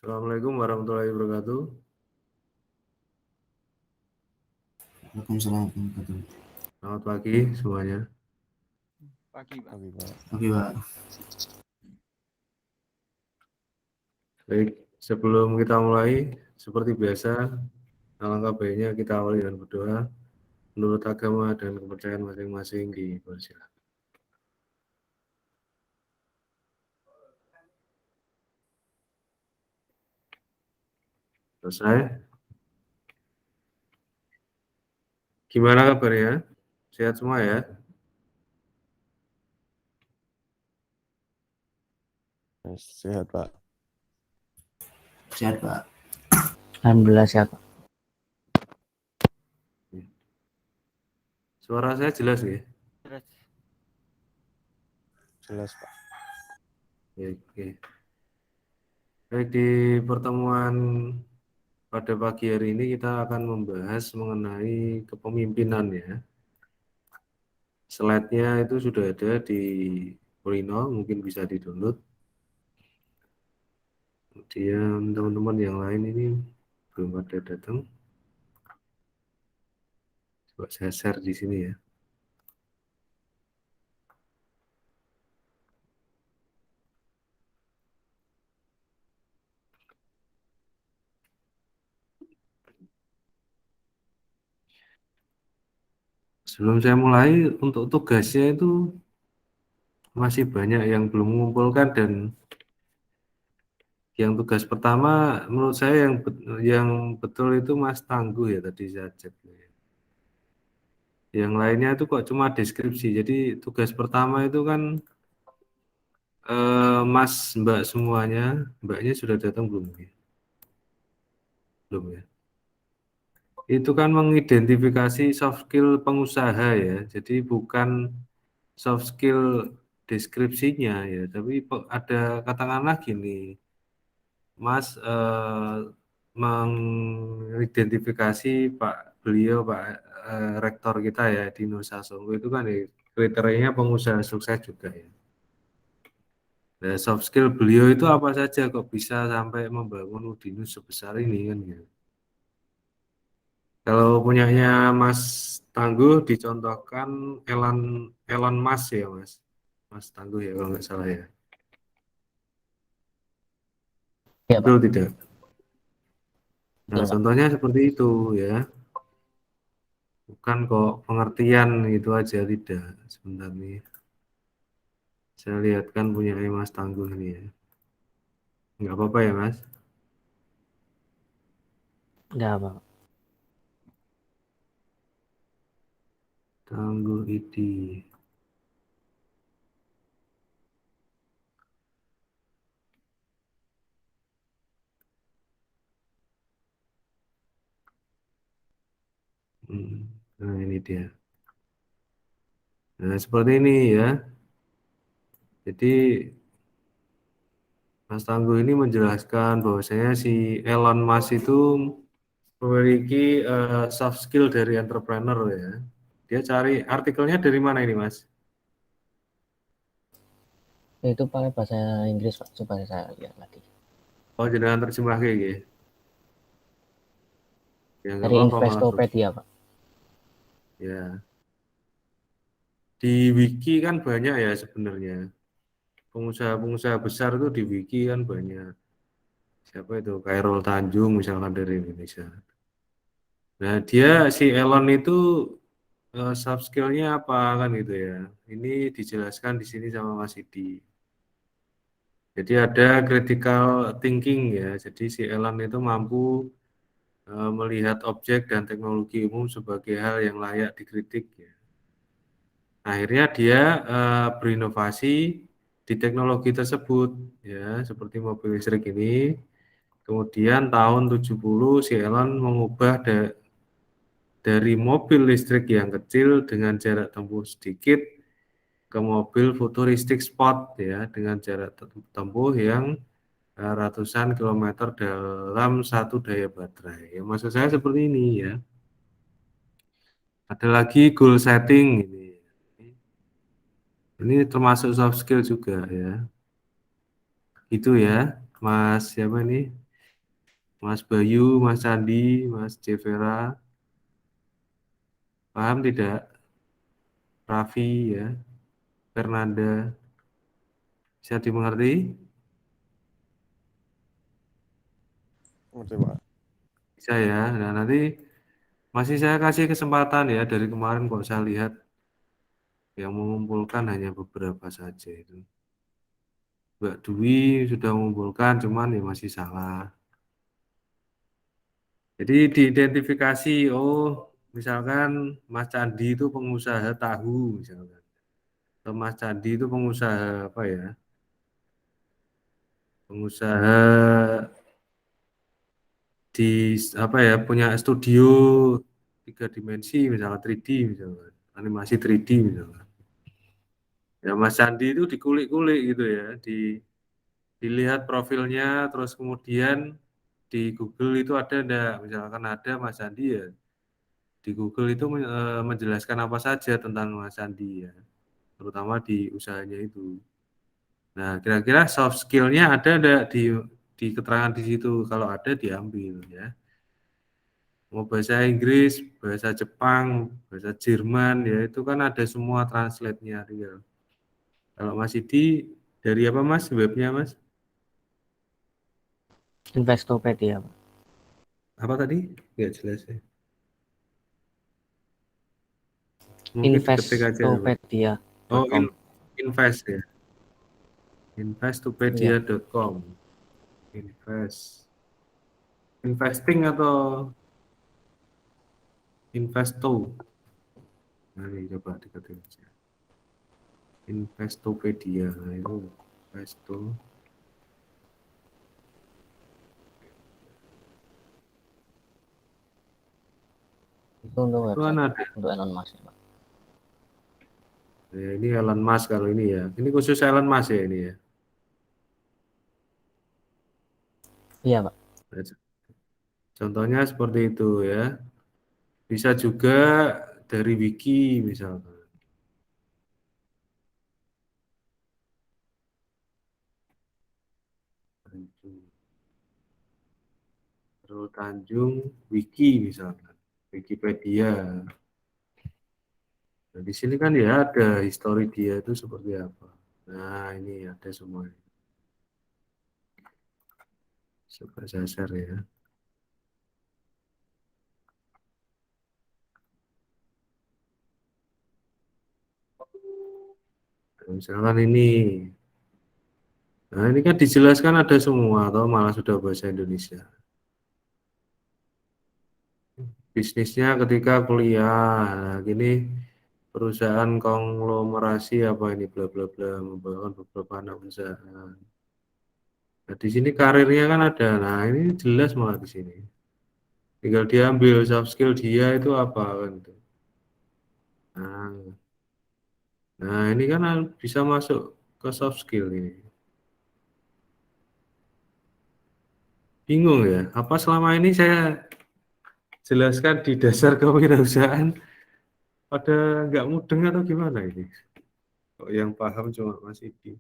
Assalamualaikum warahmatullahi wabarakatuh. Waalaikumsalam warahmatullahi wabarakatuh. Selamat pagi semuanya. Pagi, Pak. Oke, Pak. Baik, sebelum kita mulai, seperti biasa, alangkah baiknya kita awali dengan berdoa menurut agama dan kepercayaan masing-masing di Indonesia. Selesai. Gimana kabarnya? Sehat semua ya? Sehat, Pak. Sehat, Pak. Alhamdulillah sehat, Pak. Suara saya jelas ya? Terus Jelas, Pak. Oke. Baik, di pertemuan pada pagi hari ini kita akan membahas mengenai kepemimpinan ya. Slide-nya itu sudah ada di Polino, mungkin bisa di-download. Kemudian teman-teman yang lain ini belum pada datang. Coba saya share di sini ya. Sebelum saya mulai, untuk tugasnya itu masih banyak yang belum mengumpulkan, dan yang tugas pertama menurut saya yang betul itu Mas Tangguh ya, tadi saya cek. Yang lainnya itu kok cuma deskripsi. Jadi tugas pertama itu kan Mas Mbak semuanya, Mbaknya sudah datang belum? Belum ya. Itu kan mengidentifikasi soft skill pengusaha ya. Jadi bukan soft skill deskripsinya ya, tapi ada katakanlah gini, Mas mengidentifikasi beliau Pak Rektor kita ya di Nusa Songgo itu kan ya, kriterianya pengusaha sukses juga ya. Nah, soft skill beliau itu apa saja kok bisa sampai membangun Udinus sebesar ini kan ya. Kalau punyanya Mas Tangguh dicontohkan Elon Musk ya Mas Tangguh ya kalau nggak salah ya. Ya, Betul Pak. tidak? Nah, Betul, Pak. contohnya seperti itu ya. Bukan kok pengertian itu aja, tidak. Sebentar nih. Saya lihat kan punyanya Mas Tangguh ini ya. Nggak apa-apa ya Mas? Enggak, Pak. Tangguh ID. Nah ini dia. Nah seperti ini ya. Jadi Mas Tangguh ini menjelaskan bahwasanya si Elon Musk itu memiliki soft skill dari entrepreneur ya. Dia cari artikelnya dari mana ini Mas? Itu pakai bahasa Inggris, Pak. Coba saya lihat lagi. Oh jenengan terjemah kayak gitu. Ya nggak Dari apa-apa malah. Investopedia, Pak. Ya. Di wiki kan banyak ya sebenarnya. Pengusaha-pengusaha besar itu di wiki kan banyak. Siapa itu? Khairul Tanjung misalkan dari Indonesia. Nah, si Elon itu soft skill-nya apa kan gitu ya. Ini dijelaskan di sini sama Mas Idi. Jadi ada critical thinking ya. Jadi si Elon itu mampu melihat objek dan teknologi umum sebagai hal yang layak dikritik ya. Akhirnya dia berinovasi di teknologi tersebut ya, seperti mobil listrik ini. Kemudian tahun 70 si Elon mengubah dari mobil listrik yang kecil dengan jarak tempuh sedikit ke mobil futuristik sport ya dengan jarak tempuh yang ratusan kilometer dalam satu daya baterai. Ya, maksud saya seperti ini ya. Ada lagi goal setting ini. Ini termasuk soft skill juga ya. Itu ya, Mas siapa ini? Mas Bayu, Mas Candi, Mas Jevera. Paham tidak? Raffi ya, Fernanda. Bisa dimengerti? Ngerti, Pak. Bisa ya. Nah, nanti masih saya kasih kesempatan ya, dari kemarin kok saya lihat yang mengumpulkan hanya beberapa saja itu. Mbak Dwi sudah mengumpulkan, cuman ya masih salah. Jadi diidentifikasi, oh misalkan Mas Candi itu pengusaha tahu misalkan. Atau Mas Candi itu pengusaha apa ya? Pengusaha di apa ya, punya studio 3 dimensi misalnya 3D misalnya, animasi 3D misalnya. Ya Mas Candi itu dikulik-kulik gitu ya, dilihat profilnya, terus kemudian di Google itu ada enggak, misalkan ada Mas Candi ya di Google itu menjelaskan apa saja tentang Mas Candi ya, terutama di usahanya itu. Nah kira-kira soft skill-nya ada enggak di keterangan di situ, kalau ada diambil ya. Mau bahasa Inggris, bahasa Jepang, bahasa Jerman, ya itu kan ada semua translate-nya tinggal. Kalau Mas Idi dari apa Mas webnya Mas? Investopedia, Pak. Apa tadi? Nggak jelas ya. Mungkin diketik aja ya Pak. Oh Investopedia.com. invest ya. Iya, Investopedia.com. Invest. Investing atau investo? Nah, ini coba diketik aja. Investopedia. Nah, itu investo. itu untuk Itu kan website ada. untuk Elon Musk, ya, Pak. Ya, ini Elon Musk kalau ini ya. Ini khusus Elon Musk ya ini ya. Iya, Pak. Contohnya seperti itu ya. Bisa juga dari wiki misalkan. Rul Tanjung wiki misalkan. Wikipedia. Nah, di sini kan ya ada histori dia itu seperti apa. Nah, ini ada semua. Coba saya share ya. Nah, misalkan ini. Nah, ini kan dijelaskan ada semua atau malah sudah bahasa Indonesia. Bisnisnya ketika kuliah. Nah, gini perusahaan konglomerasi apa ini bla bla bla membangun beberapa anak usaha. Nah, di sini karirnya kan ada. Nah, ini jelas malah di sini. Tinggal diambil soft skill dia itu apa kan itu. Nah, nah, ini kan bisa masuk ke soft skill ini. Bingung ya, apa selama ini saya jelaskan di dasar kewirausahaan pada nggak mudeng atau gimana ini? Kok yang paham cuma Mas Idi.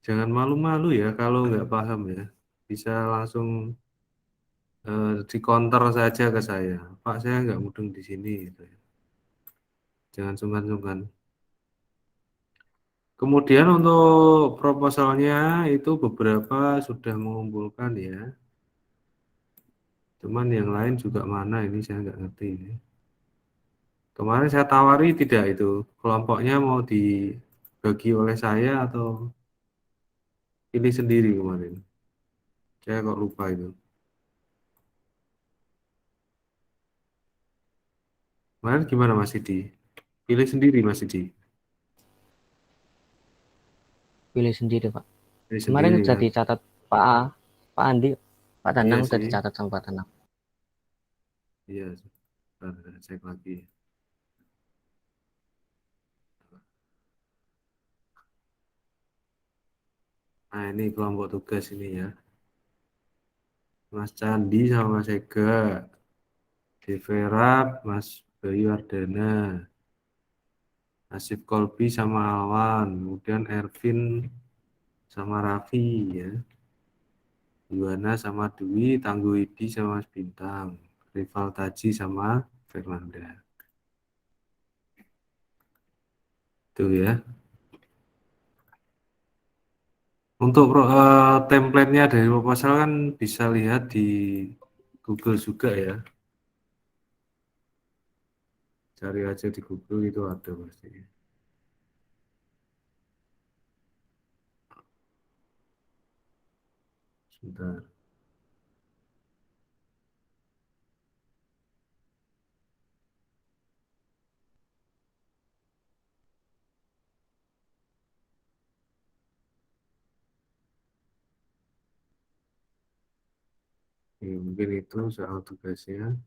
Jangan malu-malu ya kalau nggak paham ya. Bisa langsung di counter saja ke saya. Pak, saya nggak mudeng di sini gitu ya. Jangan sungkan-sungkan. Kemudian untuk proposalnya itu beberapa sudah mengumpulkan ya. Cuman yang lain juga mana ini saya nggak ngerti ini. Kemarin saya tawari tidak itu kelompoknya mau dibagi oleh saya atau pilih sendiri kemarin. Saya kok lupa itu. Kemarin gimana Mas Idi? Pilih sendiri Mas Idi. Pilih sendiri, Pak. Pilih Kemarin sendiri sudah ya. dicatat Pak Andi, Pak Iya Danang sudah sih. dicatat sama Pak Danang. Iya. Bentar, cek lagi. Nah ini kelompok tugas ini ya. Mas Candi sama Mas Ega. Deverap, Mas Bayu Ardana. Nasib Kolbi sama Alwan. Kemudian Ervin sama Raffi ya. Yuwana sama Dwi, Tangguh Idi sama Mas Bintang, Rival Taji sama Fernanda. Itu ya. Untuk template-nya dari proposal kan bisa lihat di Google juga ya. Cari aja di Google itu ada pasti. Sebentar. Ya, mungkin itu soal tugasnya.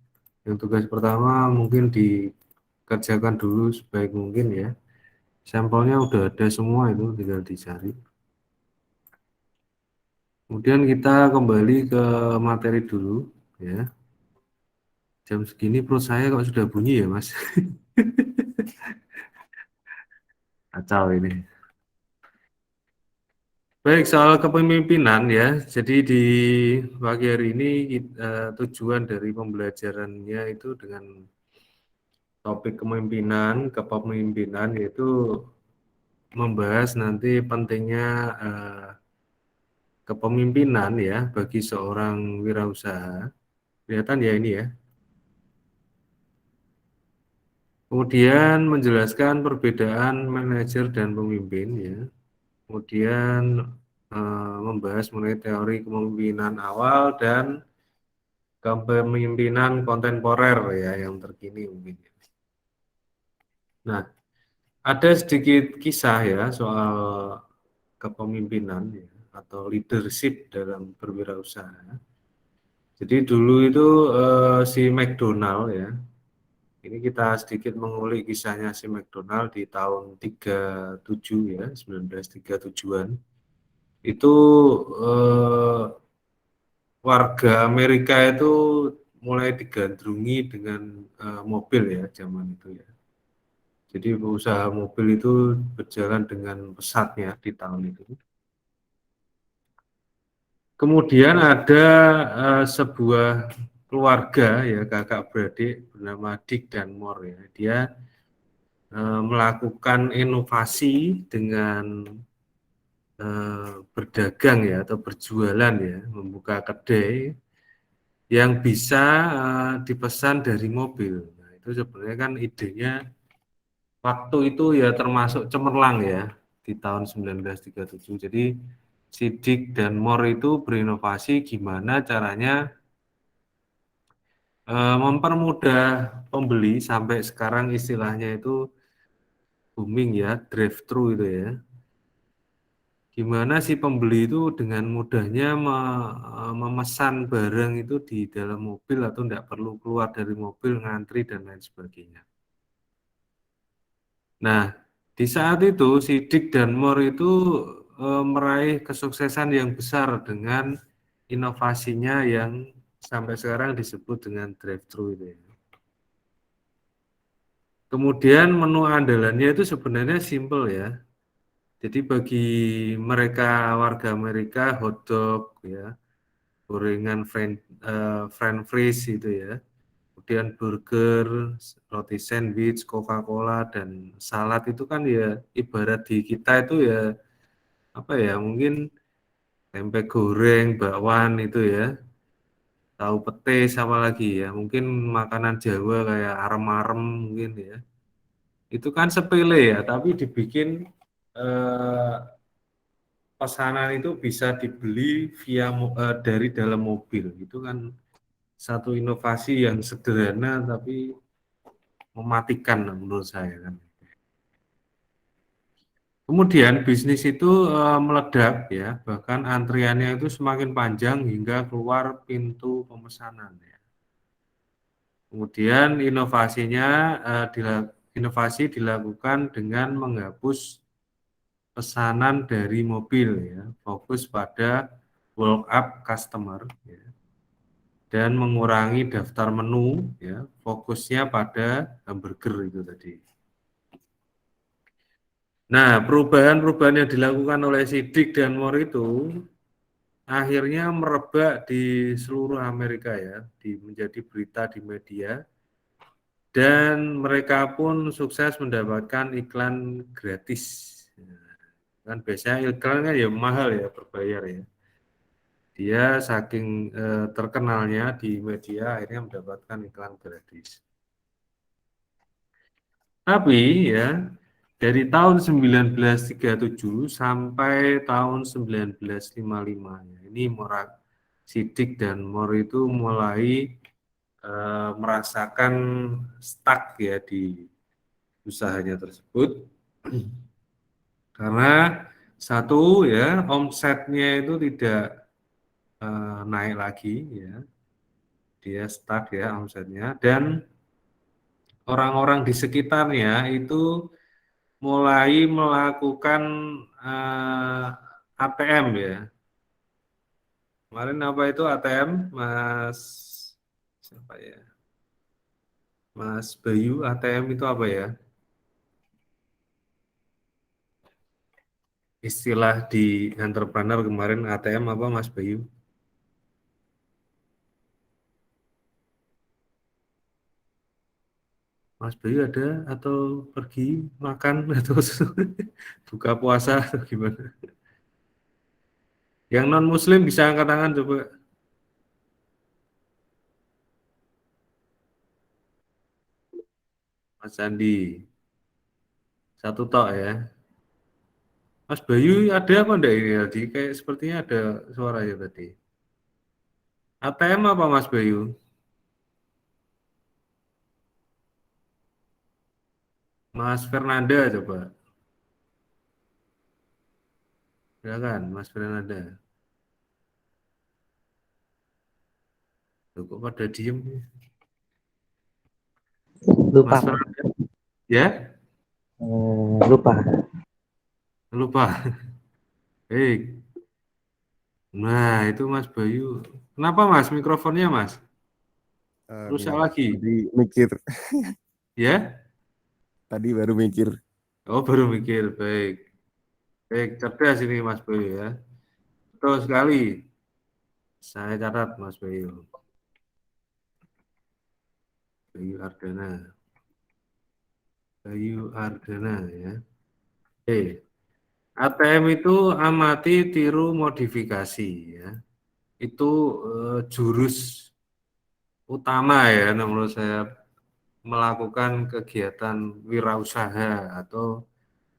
Yang tugas pertama mungkin dikerjakan dulu sebaik mungkin ya. Sampelnya udah ada semua itu, tinggal dicari. Kemudian kita kembali ke materi dulu ya. Jam segini perut saya kok sudah bunyi ya Mas. Kacau ini. Baik, soal kepemimpinan ya. Jadi di pagi hari ini tujuan dari pembelajarannya itu dengan topik kepemimpinan yaitu membahas nanti pentingnya kepemimpinan ya bagi seorang wirausaha. Kelihatan ya ini ya. Kemudian menjelaskan perbedaan manajer dan pemimpin ya. Kemudian membahas mengenai teori kepemimpinan awal dan kepemimpinan kontemporer ya yang terkini mungkin. Nah, ada sedikit kisah ya soal kepemimpinan ya, atau leadership dalam berwirausaha. Jadi dulu itu si McDonald ya, ini kita sedikit mengulik kisahnya si McDonald di tahun 37 ya, 1937-an. Itu warga Amerika itu mulai digandrungi dengan mobil ya zaman itu ya. Jadi usaha mobil itu berjalan dengan pesatnya di tahun itu. Kemudian ada sebuah keluarga ya kakak beradik bernama Dick dan Moore ya. Dia melakukan inovasi dengan berdagang ya atau berjualan ya, membuka kedai yang bisa dipesan dari mobil. Nah, itu sebenarnya kan idenya waktu itu ya termasuk cemerlang ya di tahun 1937. Jadi Sidik dan Moore itu berinovasi gimana caranya mempermudah pembeli sampai sekarang istilahnya itu booming ya, drive-thru itu ya. Gimana si pembeli itu dengan mudahnya memesan barang itu di dalam mobil atau tidak perlu keluar dari mobil, ngantri dan lain sebagainya. Nah, di saat itu si Dick dan Moore itu meraih kesuksesan yang besar dengan inovasinya yang sampai sekarang disebut dengan drive-thru itu ya. Kemudian menu andalannya itu sebenarnya simple ya. Jadi bagi mereka warga Amerika hotdog ya, gorengan french fries itu ya. Kemudian burger, roti sandwich, Coca-Cola dan salad itu kan ya ibarat di kita itu ya apa ya mungkin tempe goreng, bakwan itu ya, tahu petis sama lagi ya, mungkin makanan Jawa kayak arem-arem mungkin ya. Itu kan sepele ya, tapi dibikin eh, pesanan itu bisa dibeli dari dalam mobil. Itu kan satu inovasi yang sederhana tapi mematikan menurut saya kan. Kemudian bisnis itu meledak ya, bahkan antriannya itu semakin panjang hingga keluar pintu pemesanan ya. Kemudian inovasi dilakukan dengan menghapus pesanan dari mobil ya, fokus pada walk up customer ya, dan mengurangi daftar menu ya, fokusnya pada hamburger itu tadi. Nah, perubahan-perubahan yang dilakukan oleh Sidik dan Moore itu akhirnya merebak di seluruh Amerika ya, menjadi berita di media, dan mereka pun sukses mendapatkan iklan gratis. Kan biasanya iklan kan ya mahal ya, berbayar ya. Dia saking terkenalnya di media akhirnya mendapatkan iklan gratis. Tapi ya dari tahun 1937 sampai tahun 1955 ya, ini Sidik dan Moore itu mulai merasakan stuck ya di usahanya tersebut karena satu ya omsetnya itu tidak naik lagi ya, dia stuck ya omsetnya, dan orang-orang di sekitarnya itu mulai melakukan ATM ya. Kemarin apa itu ATM, Mas siapa ya? Mas Bayu, ATM itu apa ya? Istilah di entrepreneur kemarin ATM apa Mas Bayu? Mas Bayu ada atau pergi makan atau buka puasa atau gimana? Yang non Muslim bisa angkat tangan coba. Mas Andi, satu tok ya. Mas Bayu ada apa enggak ini tadi? Kayak sepertinya ada suaranya tadi. ATM apa Mas Bayu? Mas Fernanda coba. Silakan Mas Fernanda. Loh, kok pada diem? Lupa, Mas Pak. Fernanda, ya? Lupa. Lupa. Baik. Nah, itu Mas Bayu. Kenapa Mas mikrofonnya Mas? Rusak Enggak, lagi? tadi mikir, Ya? tadi baru mikir. Oh, baru mikir. Baik. Baik, cerdas ini Mas Bayu ya. Betul sekali. Saya catat Mas Bayu. Bayu Ardana. Bayu Ardana ya. Oke. ATM itu amati, tiru, modifikasi ya. Itu jurus utama ya menurut saya melakukan kegiatan wirausaha atau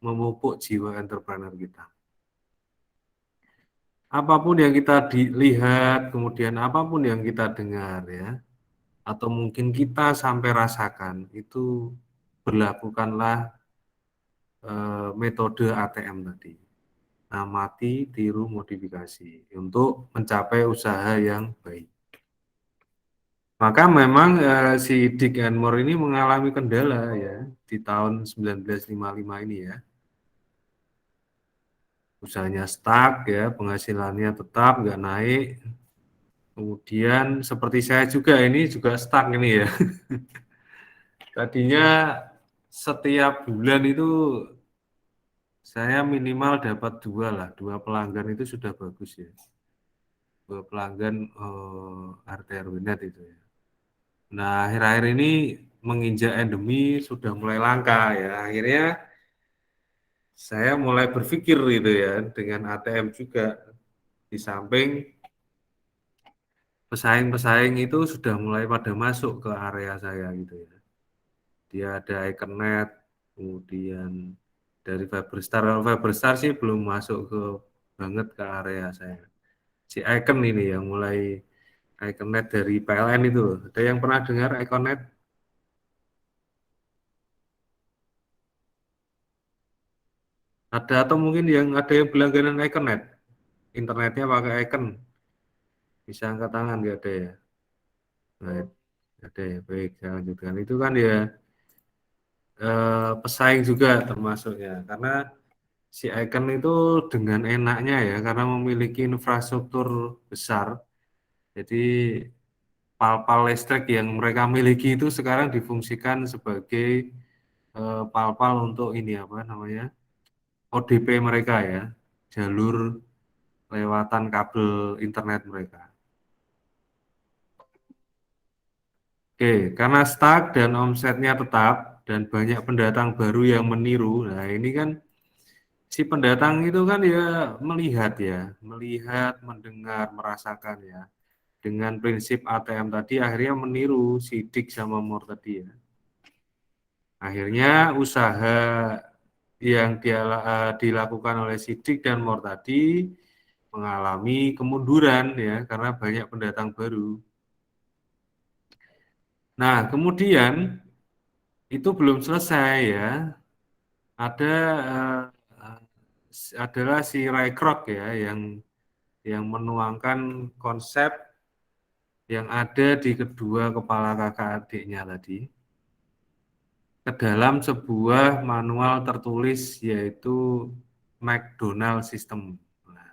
memupuk jiwa entrepreneur kita. Apapun yang kita lihat, kemudian apapun yang kita dengar ya, atau mungkin kita sampai rasakan, itu berlakukanlah metode ATM tadi. Amati, tiru, modifikasi untuk mencapai usaha yang baik. Maka memang si Dick and Moore ini mengalami kendala ya di tahun 1955 ini ya. Usahanya stuck ya, penghasilannya tetap nggak naik. Kemudian seperti saya juga ini juga stuck ini ya. Tadinya setiap bulan itu saya minimal dapat dua pelanggan itu sudah bagus ya. Dua pelanggan RT RW Net itu ya. Nah, akhir-akhir ini menginjak endemi sudah mulai langka ya. Akhirnya saya mulai berpikir gitu ya dengan ATM juga di samping pesaing-pesaing itu sudah mulai pada masuk ke area saya gitu ya. Dia ada Iconet, kemudian dari Fiberstar. Kalau Fiberstar sih belum masuk ke banget ke area saya. Si Icon ini yang mulai Iconet dari PLN itu. Ada yang pernah dengar Iconet? Ada atau mungkin yang ada yang berlangganan Iconet? Internetnya pakai Icon. Bisa angkat tangan nggak ada ya? Baik, ada ya. Baik, saya lanjutkan. Itu kan ya pesaing juga termasuknya. Karena si Icon itu dengan enaknya ya, karena memiliki infrastruktur besar. Jadi pal-pal listrik yang mereka miliki itu sekarang difungsikan sebagai pal-pal untuk ini apa namanya? ODP mereka ya, jalur lewatan kabel internet mereka. Oke, karena stuck dan omsetnya tetap dan banyak pendatang baru yang meniru. Nah, ini kan si pendatang itu kan ya melihat, mendengar, merasakan ya. Dengan prinsip ATM tadi akhirnya meniru Sidik sama Mor tadi ya. Akhirnya usaha yang dilakukan oleh Sidik dan Mor tadi mengalami kemunduran ya karena banyak pendatang baru. Nah, kemudian itu belum selesai ya. Ada adalah si Ray Kroc ya yang menuangkan konsep yang ada di kedua kepala kakak adiknya tadi ke dalam sebuah manual tertulis yaitu McDonald System. Nah,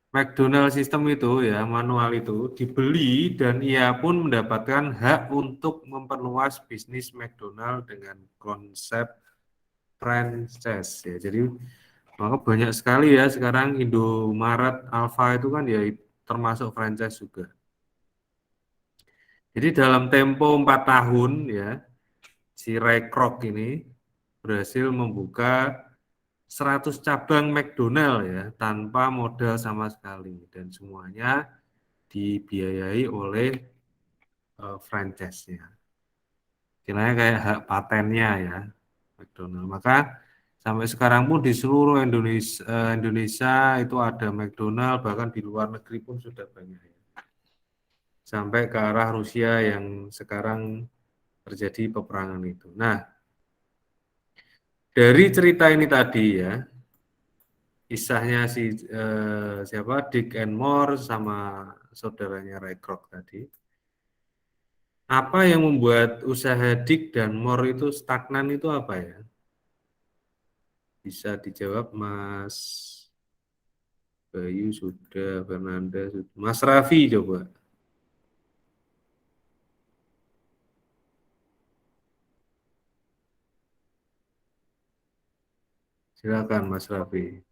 McDonald System itu ya manual itu dibeli dan ia pun mendapatkan hak untuk memperluas bisnis McDonald dengan konsep franchise ya. Jadi maka banyak sekali ya sekarang Indomaret, Alfa itu kan ya termasuk franchise juga. Jadi dalam tempo 4 tahun ya si Ray Kroc ini berhasil membuka 100 cabang McDonald ya tanpa modal sama sekali dan semuanya dibiayai oleh franchise-nya. Istilahnya kayak hak patennya ya McDonald. Maka sampai sekarang pun di seluruh Indonesia itu ada McDonald, bahkan di luar negeri pun sudah banyak ya. Sampai ke arah Rusia yang sekarang terjadi peperangan itu. Nah, dari cerita ini tadi ya, kisahnya siapa Dick and More sama saudaranya Ray Kroc tadi. Apa yang membuat usaha Dick dan More itu stagnan itu apa ya? Bisa dijawab Mas Bayu sudah, Fernanda sudah. Mas Raffi coba. Silakan Mas Raffi.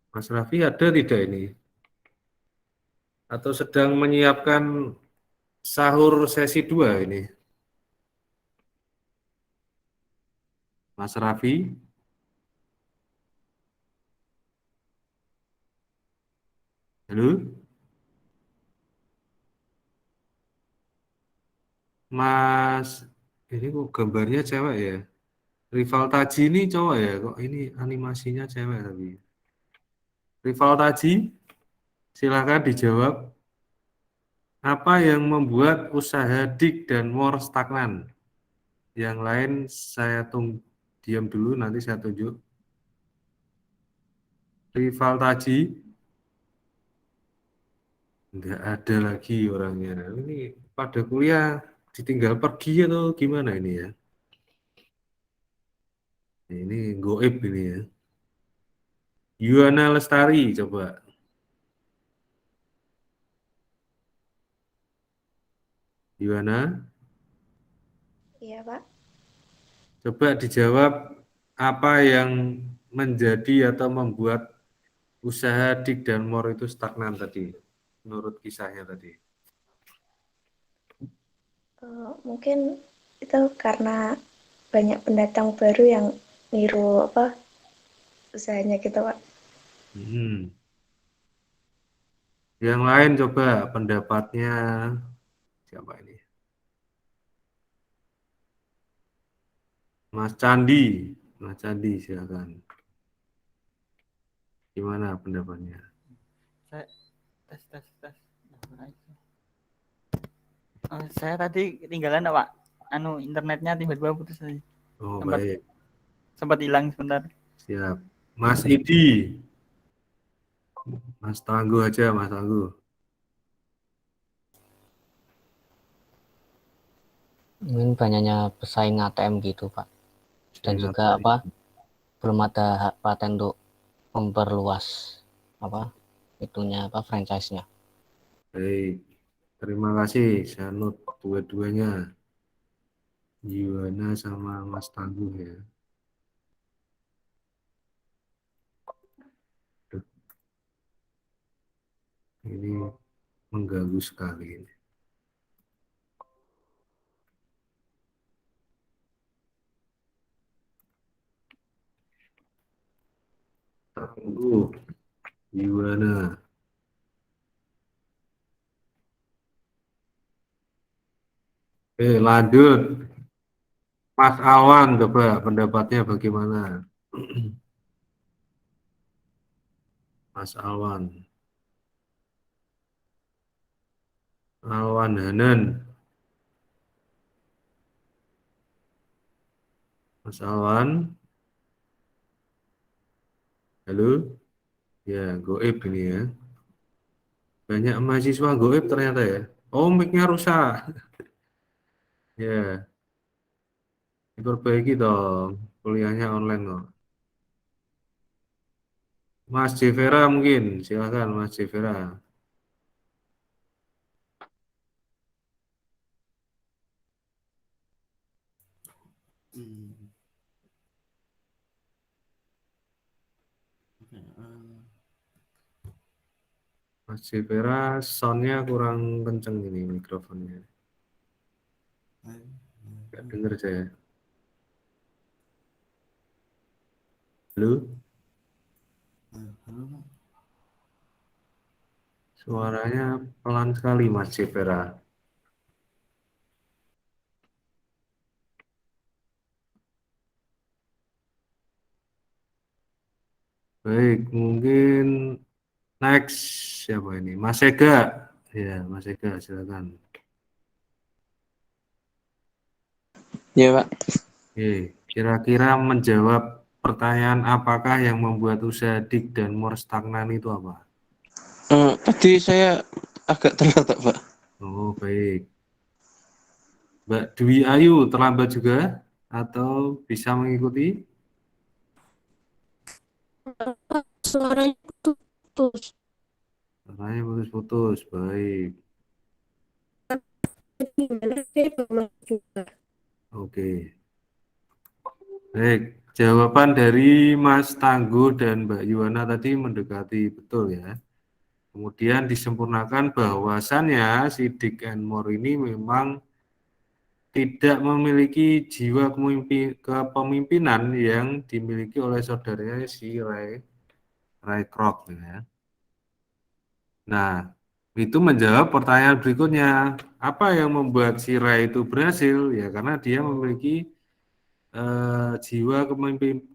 Mas Raffi ada tidak ini? Atau sedang menyiapkan sahur sesi 2 ini? Mas Raffi? Halo? Mas, ini kok gambarnya cewek ya? Rival Taji ini cowok ya? Kok ini animasinya cewek tapi? Rival Taji, silakan dijawab. Apa yang membuat usaha Dick dan More stagnan? Yang lain saya diam dulu, nanti saya tunjuk. Rival Taji, nggak ada lagi orangnya. Ini pada kuliah ditinggal pergi atau gimana ini ya? Ini goib ini ya. Yuana Lestari coba. Yuana, Iya, Pak. coba dijawab apa yang menjadi atau membuat usaha Dick dan More itu stagnan tadi, menurut kisahnya tadi. Mungkin itu karena banyak pendatang baru yang niru usahanya gitu, Pak. Yang lain coba pendapatnya siapa ini? Mas Candi silakan. Gimana pendapatnya? Tes. Saya tadi ketinggalan Pak. Internetnya tiba-tiba putus aja. Oh, baik. Sempat hilang sebentar. Siap. Mas Idi. Mas Tangguh aja, Mas Tangguh. Mungkin banyaknya pesaing ATM gitu Pak. Dan juga belum ada hak paten untuk memperluas itunya apa franchise-nya. Baik, terima kasih. Saya note dua-duanya, Yuwana sama Mas Tangguh ya. Duh, ini mengganggu sekali ini. Tangguh, Yuwana. Lanjut. Mas Awan, coba pendapatnya bagaimana? Mas Awan. Awan Hanan. Mas Awan. Halo? Ya, goib ini ya. Banyak mahasiswa goib ternyata ya. Oh, mic-nya rusak. Ya, diperbaiki dong. Kuliahnya online kok. Mas Jevera mungkin. Silakan Mas Jevera. Hmm. Oke, Mas Jevera, soundnya kurang kenceng ini mikrofonnya. Nggak dengar saya. Halo? halo Pak. Suaranya pelan sekali Mas Jevera. Baik, mungkin next siapa ini? Mas Ega. Ya, Mas Ega, silakan. Ya Pak. Oke, kira-kira menjawab pertanyaan apakah yang membuat usaha Dik dan More stagnan itu apa? Tadi saya agak telat Pak. Oh, baik. Mbak Dwi Ayu terlambat juga atau bisa mengikuti? Suaranya putus. Suaranya putus-putus, baik. Gimana sih Mama juga? Oke. Baik, jawaban dari Mas Tangguh dan Mbak Yuwana tadi mendekati betul ya. Kemudian disempurnakan bahwasannya si Dick and More ini memang tidak memiliki jiwa kepemimpinan yang dimiliki oleh saudaranya si Ray Kroc ya. Nah, itu menjawab pertanyaan berikutnya. Apa yang membuat si Ray itu berhasil? Ya karena dia memiliki jiwa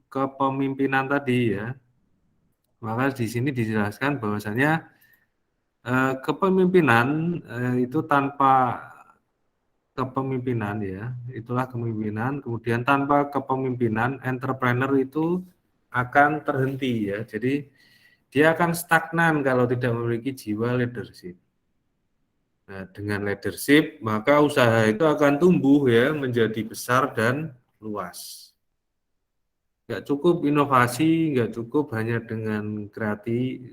kepemimpinan tadi ya. Maka di sini dijelaskan bahwasannya kepemimpinan itu tanpa kepemimpinan ya, itulah kepemimpinan. Kemudian tanpa kepemimpinan, entrepreneur itu akan terhenti ya. Jadi dia akan stagnan kalau tidak memiliki jiwa leadership. Nah, dengan leadership maka usaha itu akan tumbuh ya menjadi besar dan luas. Nggak cukup inovasi, nggak cukup hanya dengan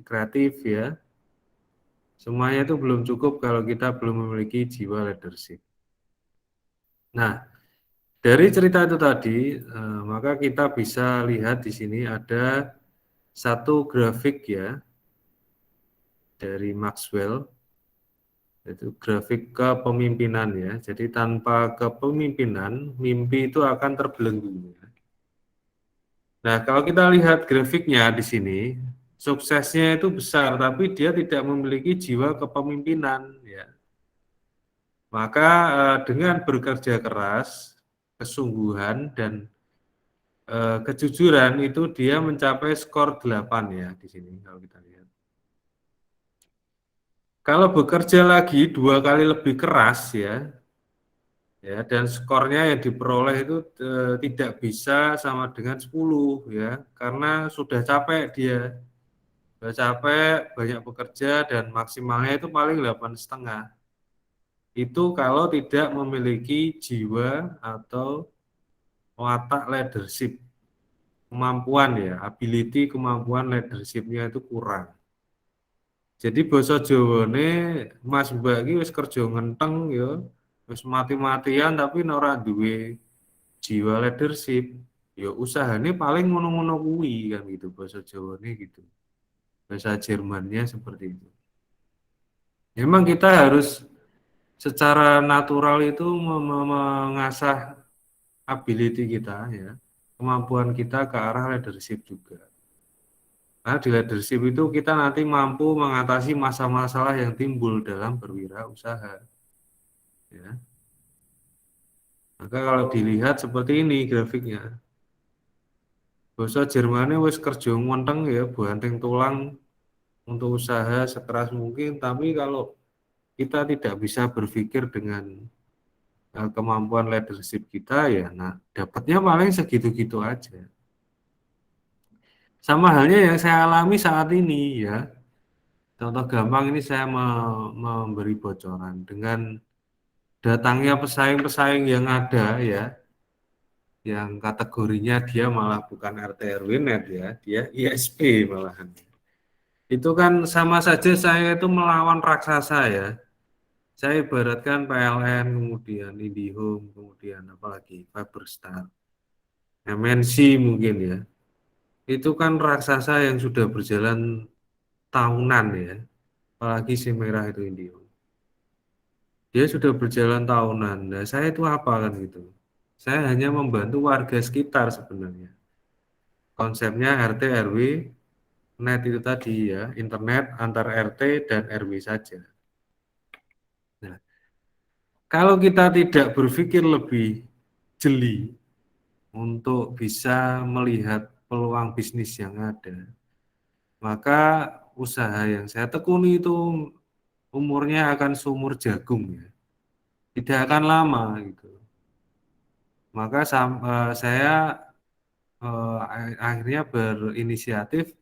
kreatif ya. Semuanya itu belum cukup kalau kita belum memiliki jiwa leadership. Nah, dari cerita itu tadi, maka kita bisa lihat di sini ada satu grafik ya dari Maxwell, yaitu grafik kepemimpinan ya. Jadi tanpa kepemimpinan, mimpi itu akan terbelenggu. Nah, kalau kita lihat grafiknya di sini, suksesnya itu besar, tapi dia tidak memiliki jiwa kepemimpinan ya. Maka dengan bekerja keras, kesungguhan dan kejujuran itu dia mencapai skor 8 ya di sini kalau kita lihat. Kalau bekerja lagi 2 kali lebih keras ya dan skornya yang diperoleh itu tidak bisa sama dengan 10 ya karena sudah capek dia. Sudah capek, banyak bekerja dan maksimalnya itu paling 8,5. Itu kalau tidak memiliki jiwa atau watak leadership, kemampuan ya, ability kemampuan leadershipnya itu kurang. Jadi basa Jawane Mas Mbak iki wis kerja ngenteng ya, wis mati-matian tapi nek ora duwe jiwa leadership, ya usahane paling ngono-ngono kuwi kan gitu basa Jawane gitu. Bahasa Jermannya seperti itu. Memang kita harus secara natural itu mengasah ability kita ya, kemampuan kita ke arah leadership juga. Karena di leadership itu kita nanti mampu mengatasi masalah-masalah yang timbul dalam berwirausaha. Ya. Maka kalau dilihat seperti ini grafiknya, basa Jermannya wis kerja ngonteng ya, banting tulang untuk usaha sekeras mungkin, tapi kalau kita tidak bisa berpikir dengan kemampuan leadership kita ya, nah dapatnya paling segitu-gitu aja. Sama halnya yang saya alami saat ini ya. Contoh gampang ini saya memberi bocoran dengan datangnya pesaing-pesaing yang ada ya, yang kategorinya dia malah bukan RT RW net ya, dia ISP malahan. Itu kan sama saja saya itu melawan raksasa ya. Saya ibaratkan PLN, kemudian IndiHome, kemudian apalagi Fiberstar, MNC mungkin ya. Itu kan raksasa yang sudah berjalan tahunan ya. Apalagi si merah itu IndiHome. Dia sudah berjalan tahunan. Nah, saya itu apa kan gitu. Saya hanya membantu warga sekitar sebenarnya. Konsepnya RT RW net itu tadi ya, internet antar RT dan RW saja. Nah, kalau kita tidak berpikir lebih jeli untuk bisa melihat peluang bisnis yang ada, maka usaha yang saya tekuni itu umurnya akan seumur jagung ya. Tidak akan lama gitu. Maka saya akhirnya berinisiatif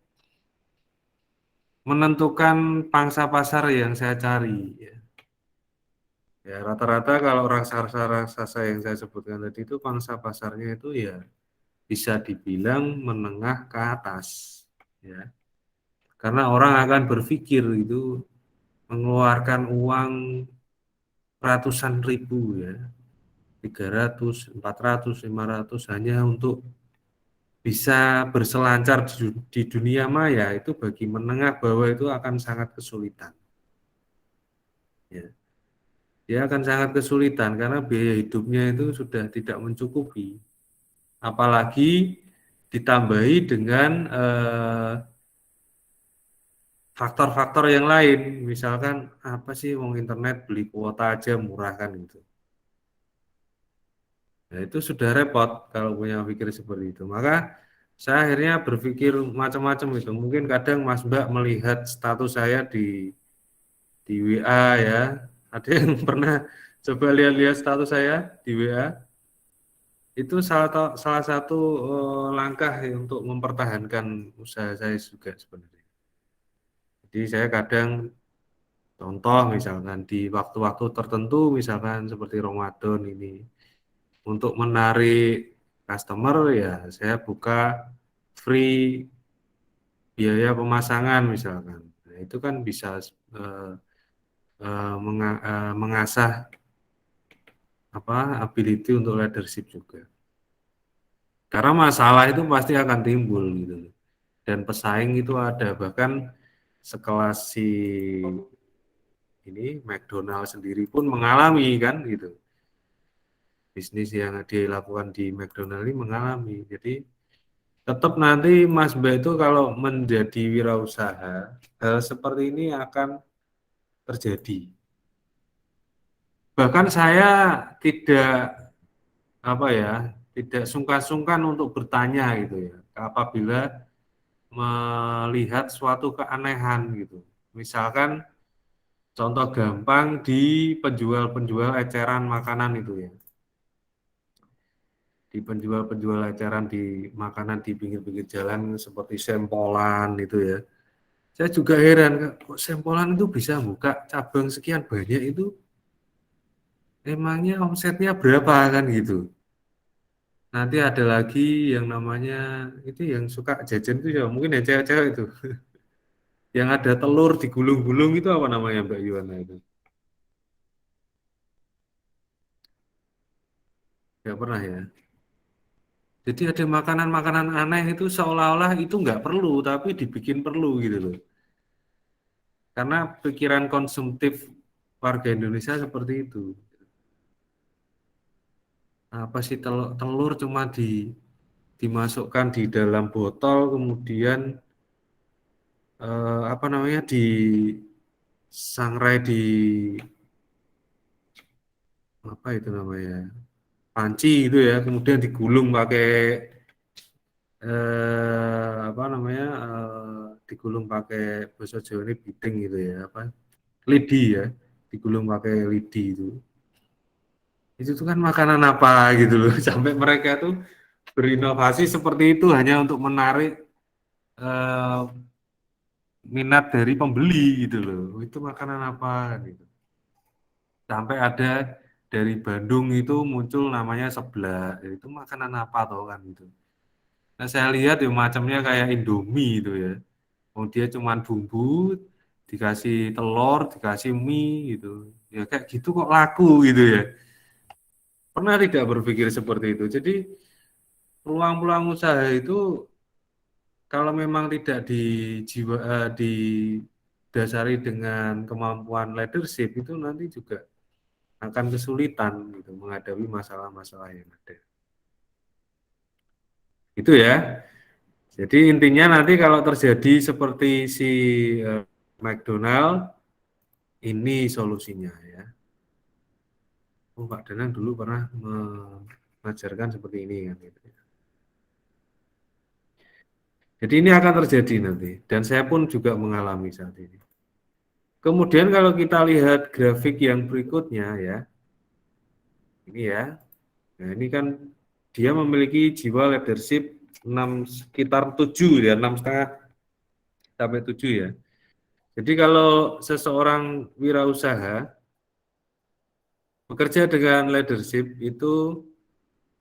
menentukan pangsa pasar yang saya cari ya. Ya rata-rata kalau raksasa yang saya sebutkan tadi itu pangsa pasarnya itu ya bisa dibilang menengah ke atas ya. Karena orang akan berpikir itu mengeluarkan uang ratusan ribu ya. 300, 400, 500 hanya untuk bisa berselancar di dunia maya itu bagi menengah bawah itu akan sangat kesulitan. Ya. Dia akan sangat kesulitan karena biaya hidupnya itu sudah tidak mencukupi. Apalagi ditambahi dengan faktor-faktor yang lain. Misalkan apa sih wong internet beli kuota aja murah kan gitu. Nah, itu sudah repot kalau punya pikir seperti itu. Maka saya akhirnya berpikir macam-macam itu. Mungkin kadang Mas Mbak melihat status saya di WA ya. Ada yang pernah coba lihat-lihat status saya di WA? Itu salah satu langkah untuk mempertahankan usaha saya juga sebenarnya. Jadi saya kadang contoh misalkan di waktu-waktu tertentu misalkan seperti Ramadan ini untuk menarik customer ya saya buka free biaya pemasangan misalkan. Nah, itu kan bisa mengasah ability untuk leadership juga. Karena masalah itu pasti akan timbul gitu. Dan pesaing itu ada, bahkan sekelas si ini McDonald sendiri pun mengalami kan gitu. Bisnis yang dilakukan di McDonald ini mengalami. Jadi tetap nanti Mas Mbak itu kalau menjadi wirausaha, hal seperti ini akan terjadi. Bahkan saya tidak sungkan-sungkan untuk bertanya gitu ya, apabila melihat suatu keanehan gitu. Misalkan contoh gampang di penjual-penjual eceran makanan itu ya. Di penjual-penjual eceran di makanan di pinggir-pinggir jalan seperti Sempolan itu ya. Saya juga heran, kok Sempolan itu bisa buka cabang sekian banyak itu, emangnya omsetnya berapa kan gitu. Nanti ada lagi yang namanya itu yang suka jajan itu ya, mungkin yang cewek-cewek itu. yang ada telur digulung-gulung itu apa namanya Mbak Yuwana itu? Nggak pernah ya. Jadi ada makanan-makanan aneh itu seolah-olah itu nggak perlu, tapi dibikin perlu gitu loh. Karena pikiran konsumtif warga Indonesia seperti itu. Apa sih telur cuma dimasukkan di dalam botol, kemudian apa namanya disangrai di apa itu namanya panci itu ya, kemudian digulung pakai apa namanya digulung pakai bahasa Jawa ini bideng gitu ya, apa lidi ya, digulung pakai lidi itu tuh kan makanan apa gitu loh, sampai mereka tuh berinovasi seperti itu hanya untuk menarik eh, minat dari pembeli gitu loh, itu makanan apa gitu. Sampai ada dari Bandung itu muncul namanya seblak, itu makanan apa toh kan gitu. Nah, saya lihat ya macamnya kayak Indomie itu ya. Oh, dia cuman bumbu, dikasih telur, dikasih mie gitu. Ya kayak gitu kok laku gitu ya. Pernah tidak berpikir seperti itu. Jadi peluang-peluang usaha itu kalau memang tidak didasari dengan kemampuan leadership itu nanti juga akan kesulitan gitu menghadapi masalah-masalah yang ada. Itu ya. Jadi intinya nanti kalau terjadi seperti si McDonald, ini solusinya ya. Oh, Pak Danang dulu pernah mengajarkan seperti ini kan gitu ya. Jadi ini akan terjadi nanti dan saya pun juga mengalami saat ini. Kemudian kalau kita lihat grafik yang berikutnya ya. Ini ya. Nah, ini kan dia memiliki jiwa leadership 6 sekitar 7 ya, 6,5 sampai 7 ya. Jadi kalau seseorang wirausaha bekerja dengan leadership itu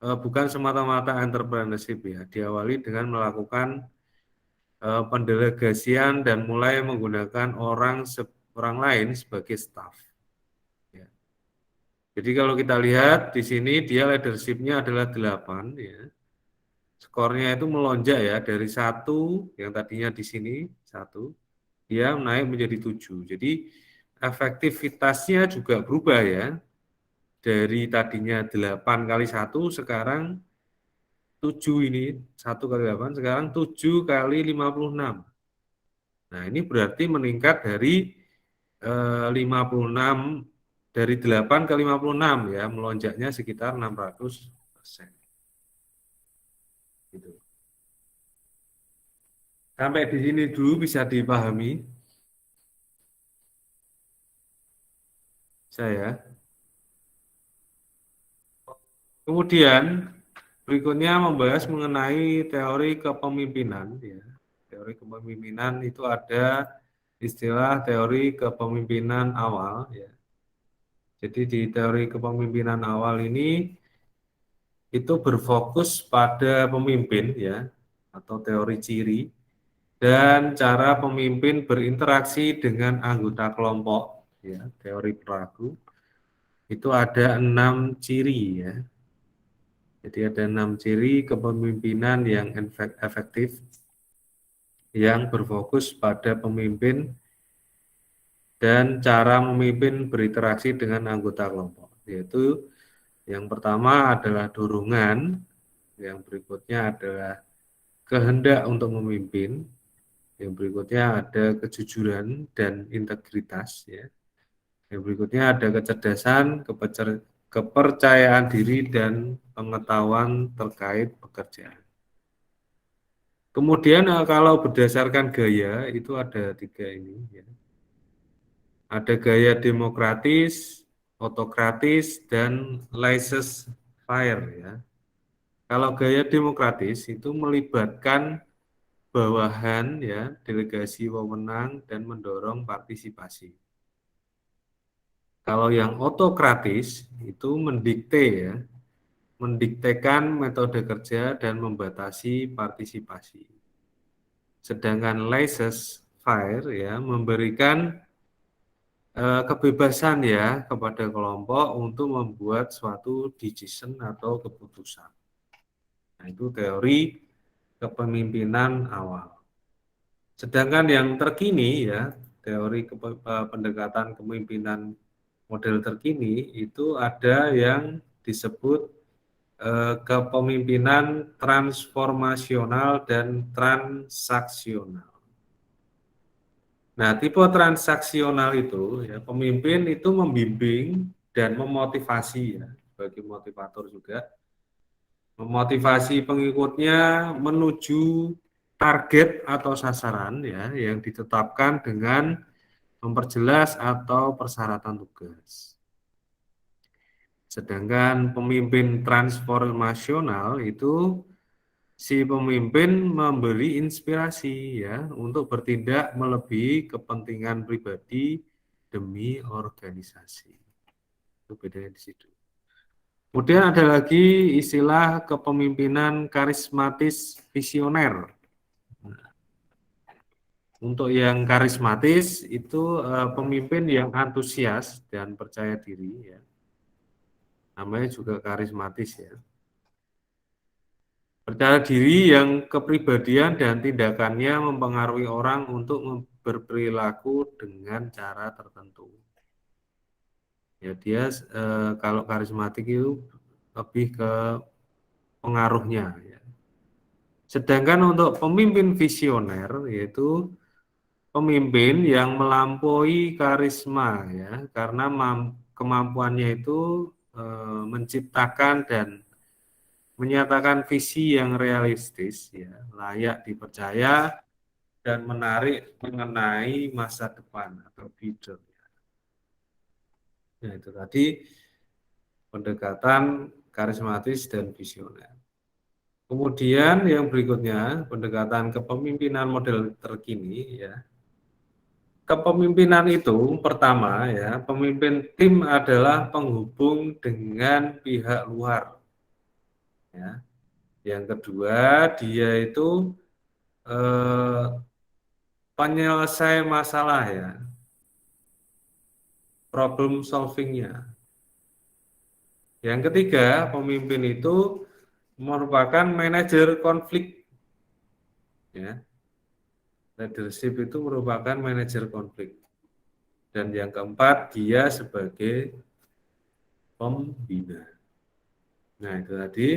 bukan semata-mata entrepreneurship ya, diawali dengan melakukan pendelegasian dan mulai menggunakan orang lain sebagai staff. Ya. Jadi kalau kita lihat di sini dia leadership-nya adalah 8 ya. Skornya itu melonjak ya dari 1 yang tadinya di sini 1, dia naik menjadi 7. Jadi efektivitasnya juga berubah ya. Dari tadinya 8 kali 1 sekarang 7 ini 1 kali 8 sekarang 7 kali 56. Nah, ini berarti meningkat dari 56 dari 8 ke 56 ya, melonjaknya sekitar 600%. Gitu. Sampai di sini dulu bisa dipahami. Saya. Kemudian berikutnya membahas mengenai teori kepemimpinan ya. Teori kepemimpinan itu ada istilah teori kepemimpinan awal ya. Jadi di teori kepemimpinan awal ini itu berfokus pada pemimpin ya atau teori ciri dan cara pemimpin berinteraksi dengan anggota kelompok ya, teori peragu. Itu ada 6 ciri ya. Jadi ada 6 ciri kepemimpinan yang efektif yang berfokus pada pemimpin dan cara memimpin berinteraksi dengan anggota kelompok. Yaitu yang pertama adalah dorongan, yang berikutnya adalah kehendak untuk memimpin, yang berikutnya ada kejujuran dan integritas ya. Yang berikutnya ada kecerdasan, kepercayaan diri dan pengetahuan terkait pekerjaan. Kemudian kalau berdasarkan gaya itu ada 3 ini ya. Ada gaya demokratis, otokratis dan laissez-faire ya. Kalau gaya demokratis itu melibatkan bawahan ya, delegasi wewenang dan mendorong partisipasi. Kalau yang otokratis itu mendikte ya, mendiktekan metode kerja dan membatasi partisipasi. Sedangkan laissez FIRE ya memberikan kebebasan ya kepada kelompok untuk membuat suatu decision atau keputusan. Nah, itu teori kepemimpinan awal. Sedangkan yang terkini ya, teori pendekatan kepemimpinan model terkini itu ada yang disebut kepemimpinan transformasional dan transaksional. Nah, tipe transaksional itu ya pemimpin itu membimbing dan memotivasi ya, sebagai motivator juga, memotivasi pengikutnya menuju target atau sasaran ya yang ditetapkan dengan memperjelas atau persyaratan tugas. Sedangkan pemimpin transformasional itu si pemimpin memberi inspirasi ya untuk bertindak melebihi kepentingan pribadi demi organisasi. Itu bedanya di situ. Kemudian ada lagi istilah kepemimpinan karismatis visioner. Untuk yang karismatis itu pemimpin yang antusias dan percaya diri ya. Namanya juga karismatis ya. Percaya diri yang kepribadian dan tindakannya mempengaruhi orang untuk berperilaku dengan cara tertentu. Ya dia kalau karismatik itu lebih ke pengaruhnya. Ya. Sedangkan untuk pemimpin visioner yaitu pemimpin yang melampaui karisma ya karena kemampuannya itu menciptakan dan menyatakan visi yang realistis, ya, layak dipercaya dan menarik mengenai masa depan atau future. Nah, itu tadi pendekatan karismatis dan visioner. Kemudian yang berikutnya pendekatan kepemimpinan model terkini, ya. Kepemimpinan itu pertama, ya, pemimpin tim adalah penghubung dengan pihak luar. Ya. Yang kedua, dia itu penyelesai masalah ya, problem solvingnya. Yang ketiga, pemimpin itu merupakan manajer konflik. Ya. Leadership itu merupakan manajer konflik. Dan yang keempat, dia sebagai pembina. Nah, itu tadi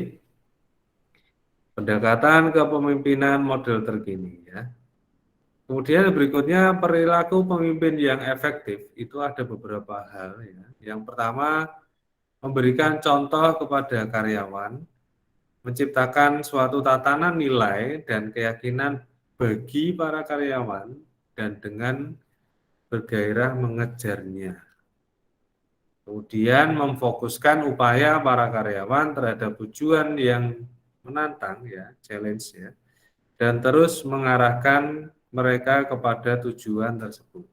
pendekatan kepemimpinan model terkini ya. Kemudian berikutnya perilaku pemimpin yang efektif itu ada beberapa hal ya. Yang pertama memberikan contoh kepada karyawan, menciptakan suatu tatanan nilai dan keyakinan bagi para karyawan dan dengan bergairah mengejarnya. Kemudian memfokuskan upaya para karyawan terhadap tujuan yang menantang ya, challenge ya, dan terus mengarahkan mereka kepada tujuan tersebut.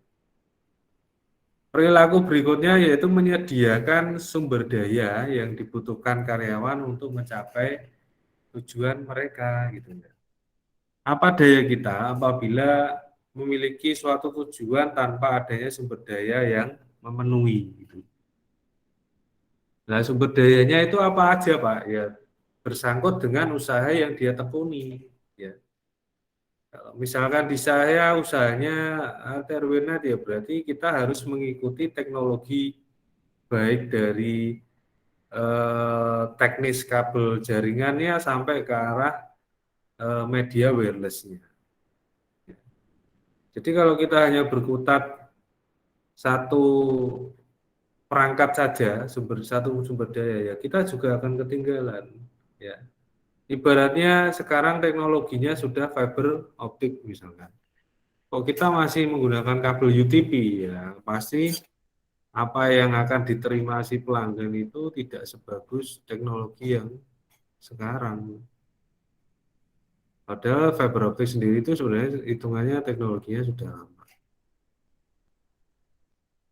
Perilaku berikutnya yaitu menyediakan sumber daya yang dibutuhkan karyawan untuk mencapai tujuan mereka gitu ya. Apa daya kita apabila memiliki suatu tujuan tanpa adanya sumber daya yang memenuhi gitu. Nah, sumber dayanya itu apa aja, Pak? Ya, bersangkut dengan usaha yang dia tekuni ya. Kalau misalkan di saya usahanya Terwinat ya berarti kita harus mengikuti teknologi baik dari teknis kabel jaringannya sampai ke arah media wirelessnya. Jadi kalau kita hanya berkutat satu perangkat saja, satu sumber daya ya kita juga akan ketinggalan ya. Ibaratnya sekarang teknologinya sudah fiber optik misalkan. Kok kita masih menggunakan kabel UTP ya, pasti apa yang akan diterima si pelanggan itu tidak sebagus teknologi yang sekarang. Padahal fiber optik sendiri itu sebenarnya hitungannya teknologinya sudah lama.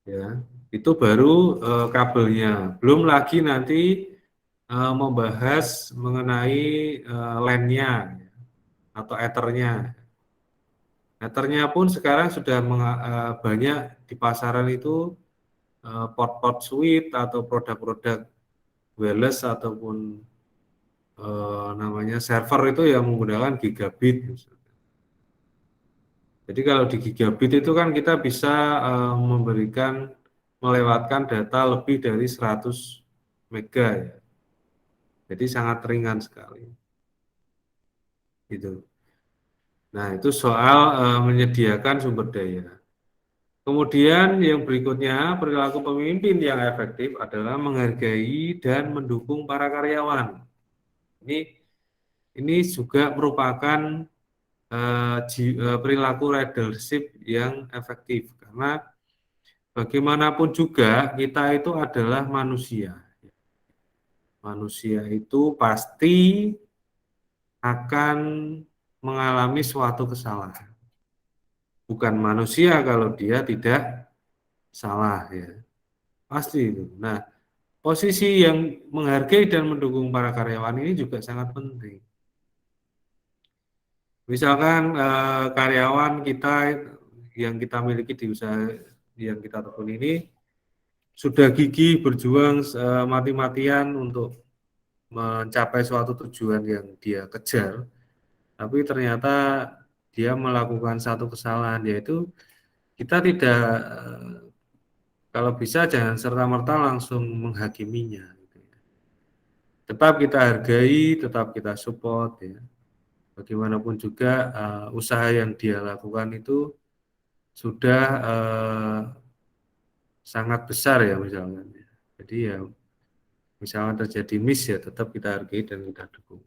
Ya, itu baru kabelnya. Belum lagi nanti membahas mengenai LAN-nya atau Ethernya. Meternya pun sekarang sudah banyak di pasaran itu pot-pot suite atau produk-produk wireless ataupun namanya server itu yang menggunakan gigabit. Jadi kalau di gigabit itu kan kita bisa melewatkan data lebih dari 100 mega ya. Jadi sangat ringan sekali. Gitu. Nah, itu soal menyediakan sumber daya. Kemudian yang berikutnya, perilaku pemimpin yang efektif adalah menghargai dan mendukung para karyawan. Ini juga merupakan perilaku leadership yang efektif karena bagaimanapun juga kita itu adalah manusia. Manusia itu pasti akan mengalami suatu kesalahan. Bukan manusia kalau dia tidak salah ya. Pasti itu. Nah, posisi yang menghargai dan mendukung para karyawan ini juga sangat penting. Misalkan karyawan kita yang kita miliki di usaha yang kita tekuni ini sudah gigih berjuang mati-matian untuk mencapai suatu tujuan yang dia kejar, tapi ternyata dia melakukan satu kesalahan, yaitu kita tidak kalau bisa jangan serta-merta langsung menghakiminya. Tetap kita hargai, tetap kita support ya. Bagaimanapun juga usaha yang dia lakukan itu sudah sangat besar ya misalnya. Jadi ya misalnya terjadi miss ya tetap kita hargai dan kita dukung.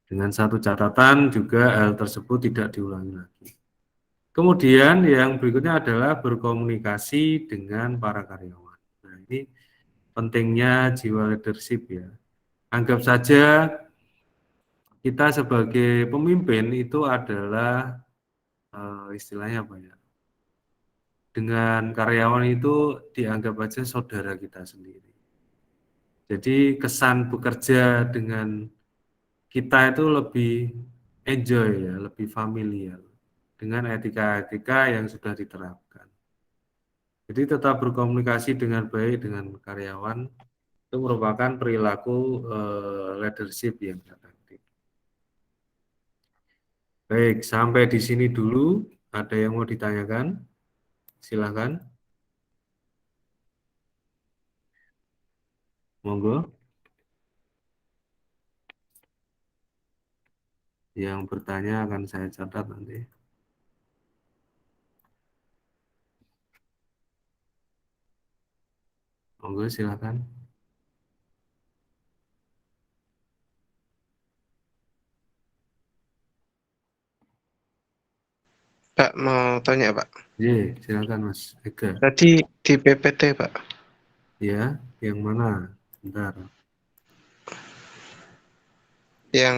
Dengan satu catatan juga hal tersebut tidak diulangi lagi. Kemudian yang berikutnya adalah berkomunikasi dengan para karyawan. Nah, ini pentingnya jiwa leadership ya. Anggap saja kita sebagai pemimpin itu adalah istilahnya apa ya? Dengan karyawan itu dianggap aja saudara kita sendiri. Jadi kesan bekerja dengan kita itu lebih enjoy ya, lebih familiar dengan etika-etika yang sudah diterapkan. Jadi tetap berkomunikasi dengan baik dengan karyawan itu merupakan perilaku leadership yang efektif. Baik, sampai di sini dulu. Ada yang mau ditanyakan? Silakan. Monggo. Yang bertanya akan saya catat nanti. Monggo silakan. Pak mau tanya Pak. Iya, silakan Mas Ega. Tadi di PPT Pak. Ya, yang mana? Bentar. Yang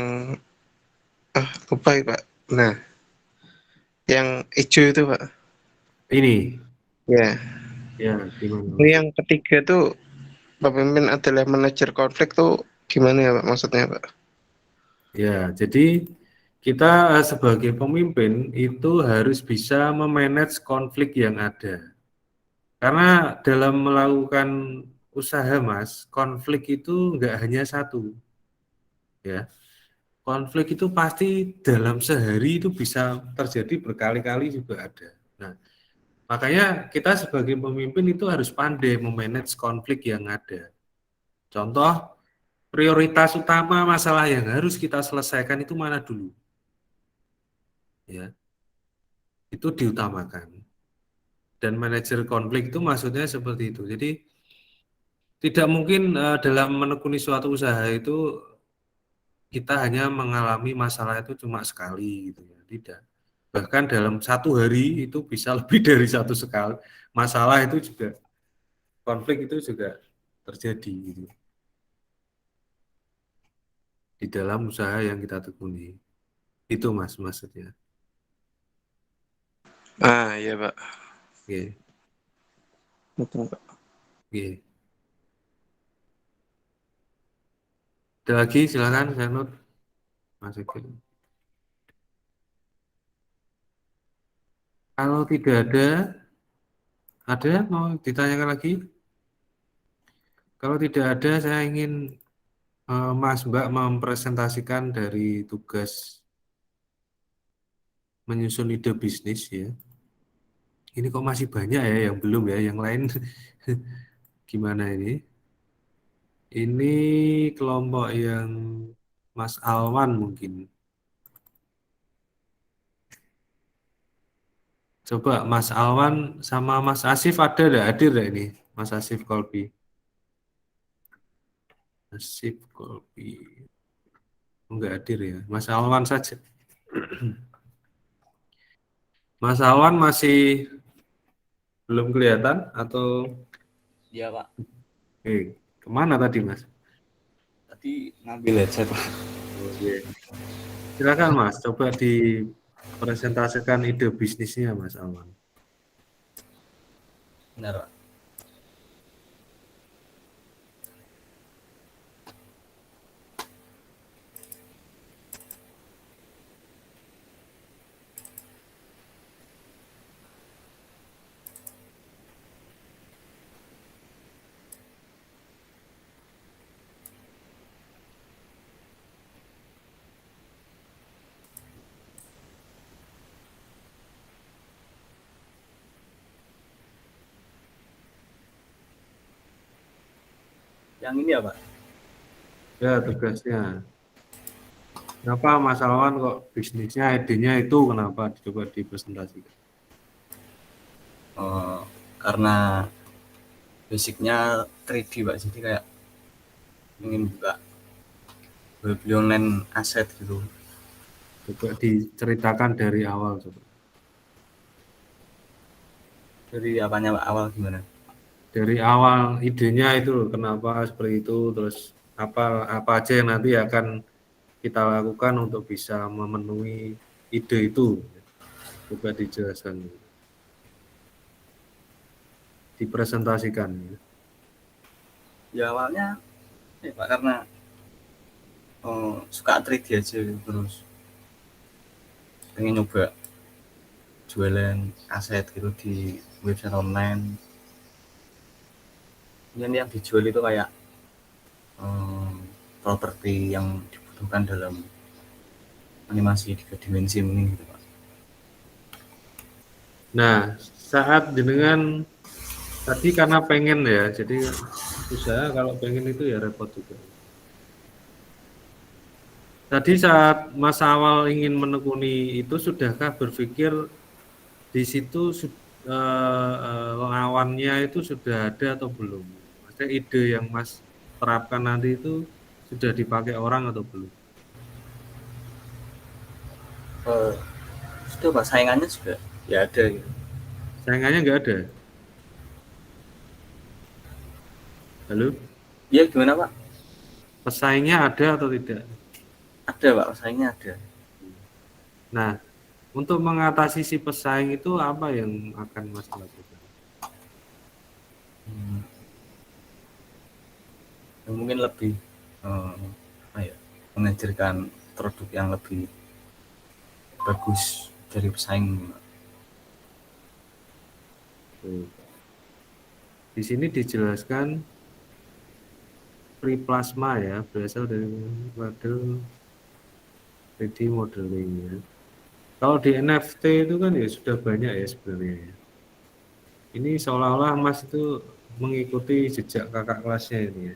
lupa ya, Pak. Nah, yang hijau itu Pak. Ini. Ya. Ya, gimana? Ini yang ketiga tuh pemimpin adalah manajer konflik tuh gimana ya Pak maksudnya Pak? Ya, jadi kita sebagai pemimpin itu harus bisa memanage konflik yang ada. Karena dalam melakukan usaha Mas, konflik itu enggak hanya satu. Ya. Konflik itu pasti dalam sehari itu bisa terjadi berkali-kali juga ada. Nah, makanya kita sebagai pemimpin itu harus pandai memanage konflik yang ada. Contoh, prioritas utama masalah yang harus kita selesaikan itu mana dulu? Ya, itu diutamakan. Dan manajer konflik itu maksudnya seperti itu. Jadi tidak mungkin dalam menekuni suatu usaha itu kita hanya mengalami masalah itu cuma sekali gitu ya. Tidak. Bahkan dalam satu hari itu bisa lebih dari satu sekali. Masalah itu juga konflik itu juga terjadi gitu. Di dalam usaha yang kita tekuni. Itu Mas maksudnya. Iya Pak. Oke. Betul Pak. Oke. Ada lagi silakan Senut. Mas Eko. Kalau tidak ada mau ditanyakan lagi? Kalau tidak ada, saya ingin Mas Mbak mempresentasikan dari tugas menyusun ide bisnis ya. Ini kok masih banyak ya yang belum ya, yang lain gimana ini? Ini kelompok yang Mas Alwan mungkin. Coba Mas Alwan sama Mas Asif ada enggak? Hadir enggak ini? Mas Asif Kolbi. Asif Kolbi. Enggak hadir ya. Mas Alwan saja. Mas Alwan masih belum kelihatan atau Iya Pak, kemana tadi Mas? tadi ngambil headset Pak. Oh, iya. Silakan Mas, coba dipresentasikan ide bisnisnya Mas Alwan. Benar Pak. Yang ini ya Pak? Ya, tugasnya. Kenapa Mas Alwan kok bisnisnya, idenya itu kenapa coba dipresentasikan? Karena basicnya 3D Pak, jadi kayak ingin buka beli online aset gitu. Coba diceritakan dari awal coba. Dari apanya Pak, awal gimana? Dari awal idenya itu loh, kenapa seperti itu, terus apa aja yang nanti akan kita lakukan untuk bisa memenuhi ide itu. Coba dijelaskan, dipresentasikan. Ya awalnya Pak karena suka 3D aja terus pengen nyoba jualan aset gitu di website online. Yang dijual itu kayak properti yang dibutuhkan dalam animasi 3 dimensi ini gitu Pak. Nah, saat dengan tadi karena pengen ya, jadi usaha kalau pengen itu ya repot juga. Tadi saat Mas awal ingin menekuni itu, sudahkah berpikir di situ lawannya itu sudah ada atau belum? Maksudnya ide yang Mas terapkan nanti itu sudah dipakai orang atau belum? Sudah Pak, saingannya juga ya ada gitu. Saingannya nggak ada? Halo? Iya gimana Pak? Pesaingnya ada atau tidak? Ada Pak, pesaingnya ada. Nah, untuk mengatasi si pesaing itu apa yang akan Mas lakukan? Ya, mungkin lebih menghadirkan produk yang lebih bagus dari pesaing. Di sini dijelaskan free plasma ya, berasal dari model 3D modeling ya. Kalau di NFT itu kan ya sudah banyak ya sebenarnya ya. Ini seolah-olah Mas itu mengikuti jejak kakak kelasnya ini ya.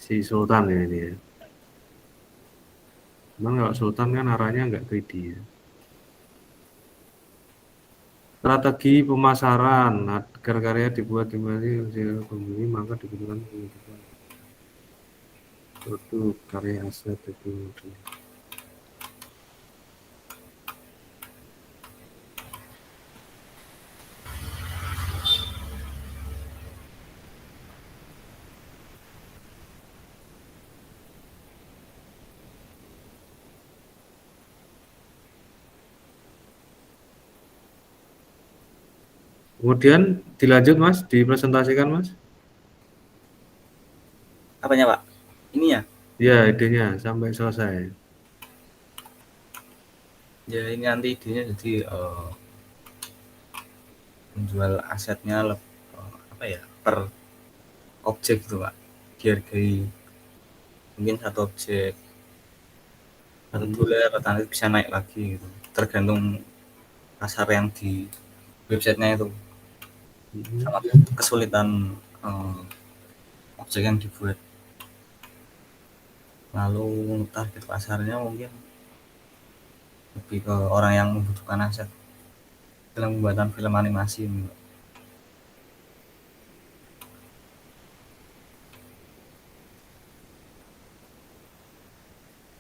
Si Sultan ya ini ya. Cuman kalau Sultan kan arahnya nggak 3D ya. Strategi pemasaran agar karya dibuat di mana pembeli, maka dibutuhkan pengetahuan produk karya aset itu. Kemudian dilanjut Mas, dipresentasikan Mas. Apanya Pak? Ini ya? Ya, idenya sampai selesai. Ya ini nanti idenya jadi menjual asetnya apa ya, per objek gitu Pak, dihargai mungkin satu objek $1 atau nanti bisa naik lagi gitu, tergantung pasar yang di websitenya itu sama kesulitan objek yang dibuat. Lalu target pasarnya mungkin lebih ke orang yang membutuhkan aset dalam pembuatan film animasi ini.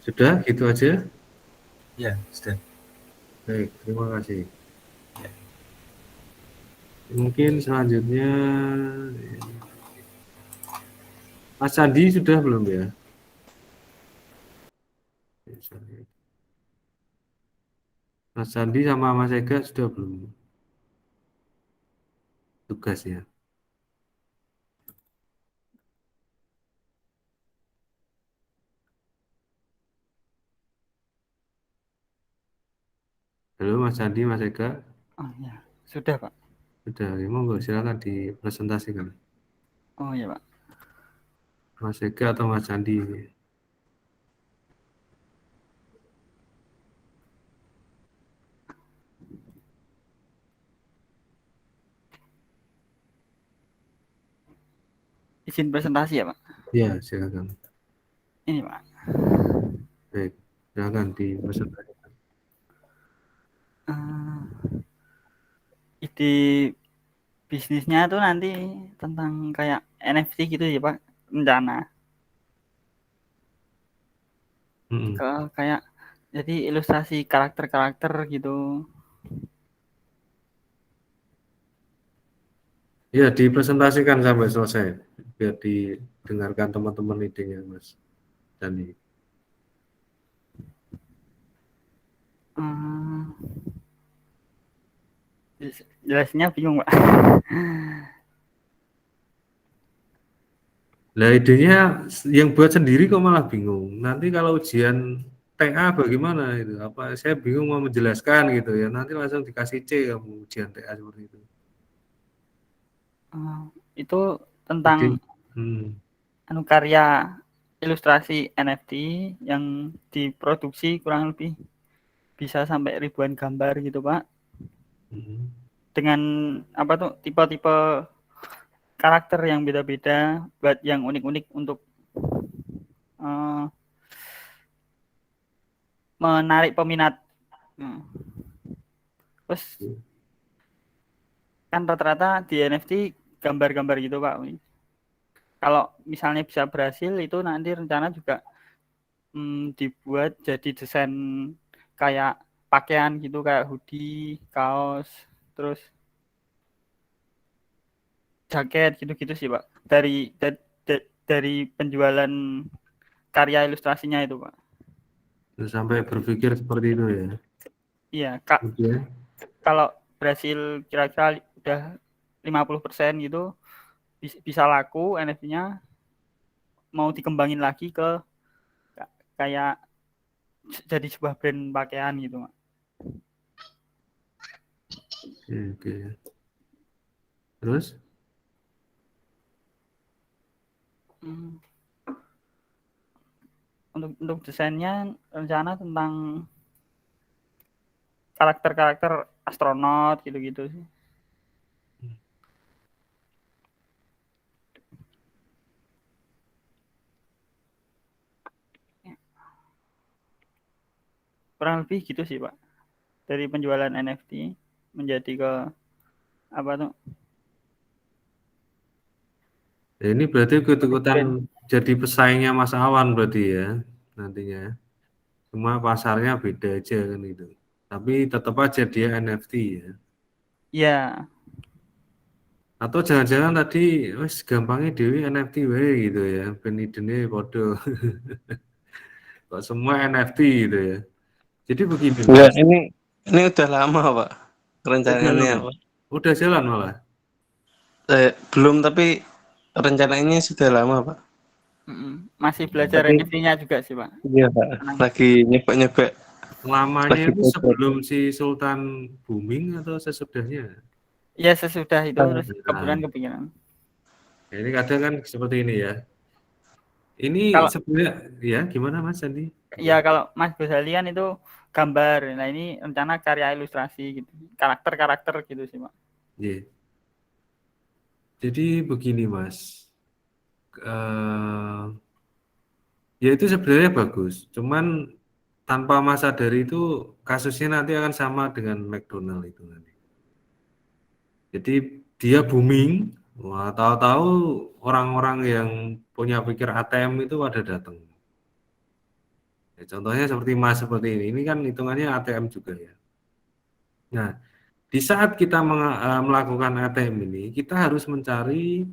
Sudah gitu aja. Ya, sudah. Baik, terima kasih. Ya. Mungkin selanjutnya Mas Sandi sudah belum ya? Mas Sandi sama Mas Ega sudah belum tugasnya? Halo Mas Sandi, Mas Ega. Oh ya, sudah Pak. Sudah, ya, monggo silakan dipresentasikan. Oh ya Pak. Mas Ega atau Mas Sandi? Izin presentasi ya Pak. Ya, silakan. Ini Pak. Baik, silakan dipresentasikan. Ide bisnisnya tuh nanti tentang kayak NFT gitu ya Pak, rencana. Kayak jadi ilustrasi karakter-karakter gitu. Ya, dipresentasikan sampai selesai biar didengarkan teman-teman idenya Mas Dani. Jelasnya bingung Pak. Lah idenya yang buat sendiri kok malah bingung. Nanti kalau ujian TA bagaimana itu? Apa saya bingung mau menjelaskan gitu ya. Nanti langsung dikasih C kamu ujian TA seperti itu. Itu tentang karya ilustrasi NFT yang diproduksi kurang lebih bisa sampai ribuan gambar gitu Pak. Dengan apa tuh tipe-tipe karakter yang beda-beda, buat yang unik-unik untuk menarik peminat. Terus kan rata-rata di NFT gambar-gambar gitu Pak. Kalau misalnya bisa berhasil itu nanti rencana juga dibuat jadi desain kayak pakaian gitu, kayak hoodie, kaos, terus jaket gitu-gitu sih Pak. Dari penjualan karya ilustrasinya itu Pak. Sampai berpikir seperti itu ya. Iya, Kak. Kalau berhasil kira-kira udah 50% gitu bisa laku NFT-nya, mau dikembangin lagi ke kayak jadi sebuah brand pakaian gitu Pak. Oke. Terus? Untuk desainnya rencana tentang karakter-karakter astronot gitu-gitu sih. Kurang lebih gitu sih Pak. Dari penjualan NFT menjadi ke apa tuh? Ya, ini berarti ikut-ikutan jadi pesaingnya Mas Awan berarti ya nantinya. Cuma pasarnya beda aja kan itu. Tapi tetap aja dia NFT ya. Iya. Atau jangan-jangan tadi wes gampangnya Dewi NFT wae gitu ya. Ben idene podo. Kok semua NFT gitu ya. Jadi begini. Enggak, ini udah lama Pak rencananya Pak. Udah jalan malah. Belum, tapi rencananya sudah lama Pak. Masih belajar NFT-nya juga sih Pak. Iya Pak. Lagi nyoba-nyoba lamanya Masih itu bocor. sebelum si Sultan booming atau sesudahnya? Ya sesudah itu terus Nah, kebetulan kepikiran. ya ini kadang kan seperti ini ya. Ini Kalau sebenarnya ya gimana Mas Andi? ya kalau Mas Gozali kan itu gambar. Nah ini rencana karya ilustrasi gitu. Karakter-karakter gitu sih, Pak. Iya. Jadi begini Mas. Eh, ya itu sebenarnya bagus. Cuman tanpa Mas sadari itu kasusnya nanti akan sama dengan McDonald itu nanti. Jadi dia booming, wah tahu-tahu orang-orang yang punya pikir ATM itu pada datang. Ya, contohnya seperti Mas seperti ini kan hitungannya ATM juga ya. Nah, di saat kita melakukan ATM ini, kita harus mencari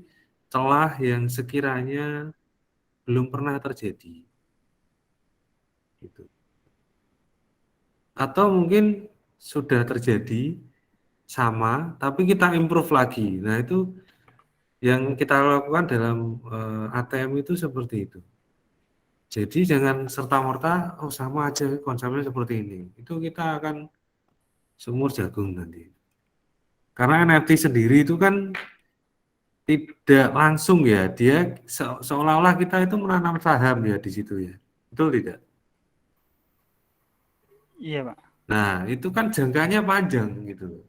celah yang sekiranya belum pernah terjadi. Gitu. Atau mungkin sudah terjadi sama, tapi kita improve lagi. Nah, itu yang kita lakukan dalam ATM itu seperti itu. Jadi jangan serta-merta, oh sama aja konsepnya seperti ini. Itu kita akan sumur jagung nanti. Karena NFT sendiri itu kan tidak langsung ya, dia seolah-olah kita itu menanam saham ya di situ ya. Betul tidak? Iya, Pak. Nah, itu kan jangkanya panjang gitu.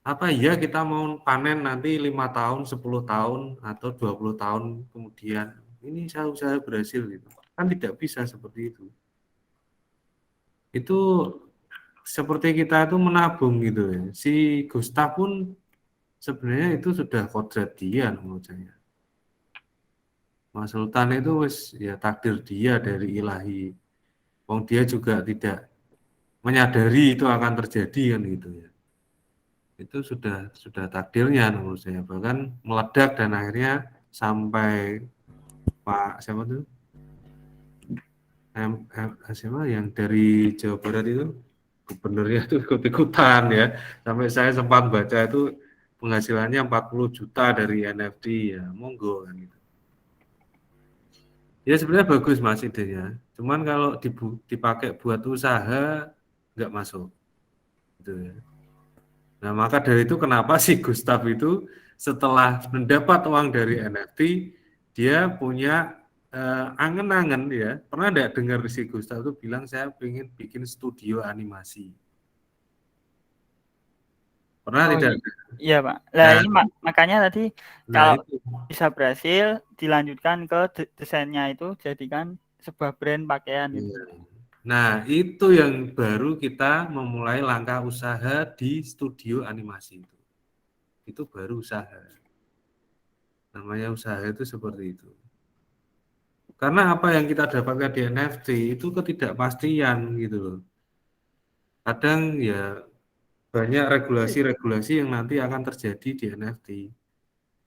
Apa iya kita mau panen nanti 5 tahun, 10 tahun, atau 20 tahun kemudian ini usaha berhasil gitu. Kan tidak bisa seperti itu. Itu seperti kita itu menabung gitu ya. Si Gustav pun sebenarnya itu sudah kodrat dia menurut saya. Mas Sultan itu wis ya takdir dia dari ilahi. Wong dia juga tidak menyadari itu akan terjadi kan gitu ya. Itu sudah takdirnya menurut saya, bahkan meledak dan akhirnya sampai Pak siapa tuh siapa yang dari Jawa Barat itu gubernurnya itu ikut-ikutan ya, sampai saya sempat baca itu penghasilannya 40 juta dari NFT ya, monggo kan gitu. Ya sebenarnya bagus Mas idenya, cuman kalau dipakai buat usaha nggak masuk gitu ya. Nah, maka dari itu kenapa si Gustav itu setelah mendapat uang dari NFT, dia punya angen-angen ya. Pernah enggak dengar si Gustav itu bilang saya pengen bikin studio animasi? Pernah Oh tidak? iya, Pak. Nah, ini makanya tadi kalau itu. bisa berhasil dilanjutkan ke desainnya itu jadikan sebuah brand pakaian gitu. Nah, itu yang baru kita memulai langkah usaha di studio animasi itu. Itu baru usaha. Namanya usaha itu seperti itu. Karena apa yang kita dapatkan di NFT itu ketidakpastian gitu loh. Kadang ya banyak regulasi-regulasi yang nanti akan terjadi di NFT.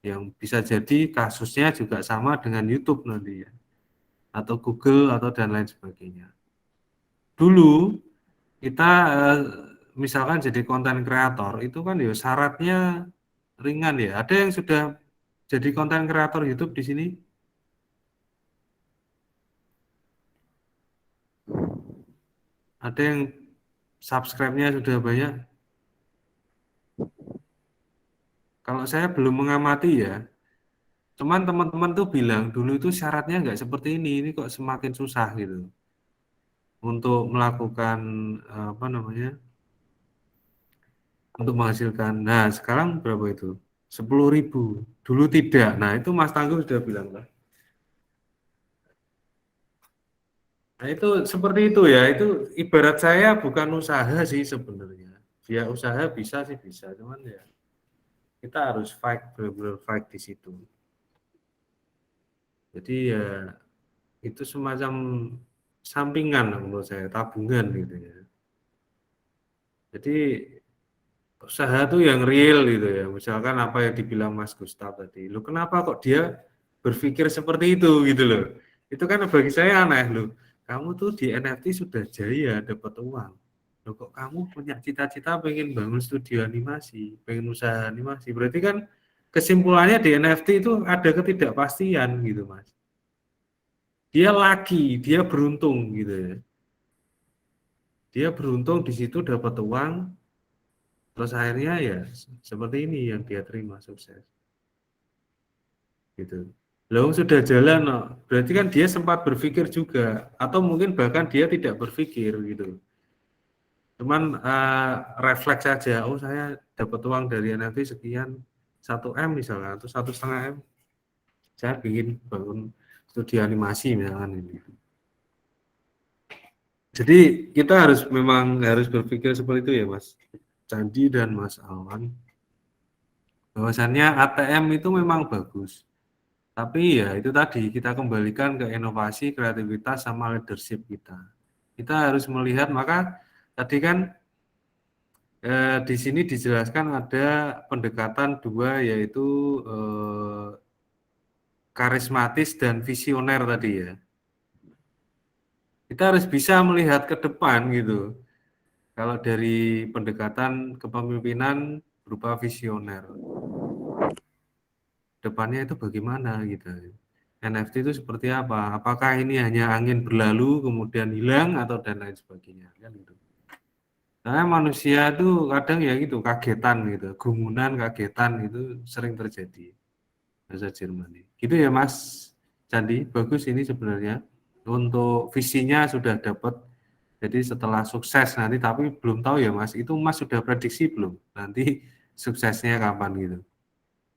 Yang bisa jadi kasusnya juga sama dengan YouTube nanti ya. Atau Google atau dan lain sebagainya. Dulu kita misalkan jadi konten kreator itu kan ya syaratnya ringan ya. Ada yang sudah jadi konten kreator YouTube di sini? Ada yang subscribe-nya sudah banyak? Kalau saya belum mengamati ya. Cuman teman-teman tuh bilang dulu itu syaratnya nggak seperti ini kok semakin susah gitu. Untuk melakukan apa namanya? Untuk menghasilkan. Nah, sekarang berapa itu? 10.000. Dulu tidak. Nah, itu Mas Tangguh sudah bilang lah. Nah, itu seperti itu ya. Itu ibarat saya bukan usaha sih sebenarnya. Ya usaha bisa sih bisa, cuman ya kita harus fight, benar-benar fight di situ. Jadi ya itu semacam sampingan menurut saya, tabungan gitu ya. Jadi usaha tuh yang real gitu ya. Misalkan apa yang dibilang Mas Gustaf tadi. Loh kenapa kok dia berpikir seperti itu gitu loh. Itu kan bagi saya aneh loh. Kamu tuh di NFT sudah jaya dapat uang. Loh kok kamu punya cita-cita pengen bangun studio animasi, pengen usaha animasi. Berarti kan kesimpulannya di NFT itu ada ketidakpastian gitu Mas. Dia laki, dia beruntung gitu ya. dia beruntung di situ dapat uang, terus akhirnya ya seperti ini yang dia terima, sukses. Gitu. Lalu sudah jalan, no. Berarti kan dia sempat berpikir juga, atau mungkin bahkan dia tidak berpikir gitu. Cuman refleks saja, oh saya dapat uang dari NFT sekian, 1 M misalnya, atau 1,5 M. Saya ingin bangun studi animasi misalkan ini. Jadi kita memang harus berpikir seperti itu ya Mas Candi dan Mas Alwan. Bahwasannya ATM itu memang bagus. Tapi ya itu tadi kita kembalikan ke inovasi, kreativitas sama leadership kita. Kita harus melihat, maka tadi kan di sini dijelaskan ada pendekatan dua, yaitu karismatis dan visioner tadi ya. Kita harus bisa melihat ke depan gitu. Kalau dari pendekatan kepemimpinan berupa visioner, depannya itu bagaimana gitu. NFT itu seperti apa? Apakah ini hanya angin berlalu kemudian hilang atau dan lain sebagainya kan gitu. Karena manusia itu kadang ya gitu kagetan gitu, gumunan kagetan itu sering terjadi. Bahasa Jerman. Gitu ya Mas Candi, bagus ini sebenarnya. Untuk visinya sudah dapat. Jadi setelah sukses nanti, tapi belum tahu ya Mas, itu Mas sudah prediksi belum? Nanti suksesnya kapan gitu?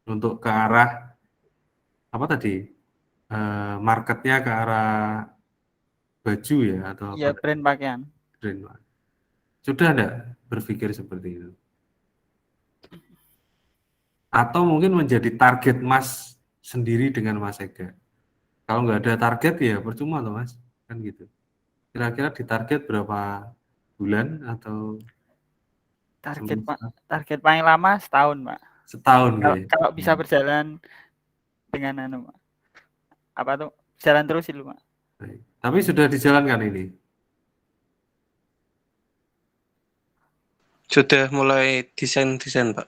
Untuk ke arah apa tadi? Marketnya ke arah baju ya atau Iya, apa? brand pakaian. Brand. Sudah ada berpikir seperti itu? Atau mungkin menjadi target Mas sendiri dengan Mas Ega? Kalau nggak ada target ya percuma loh Mas, kan gitu. Kira-kira ditarget berapa bulan atau Target paling lama setahun, Pak. setahun Kalau bisa berjalan dengan apa tuh jalan terus itu, Pak. Baik. Tapi sudah dijalankan ini. Sudah mulai desain Pak.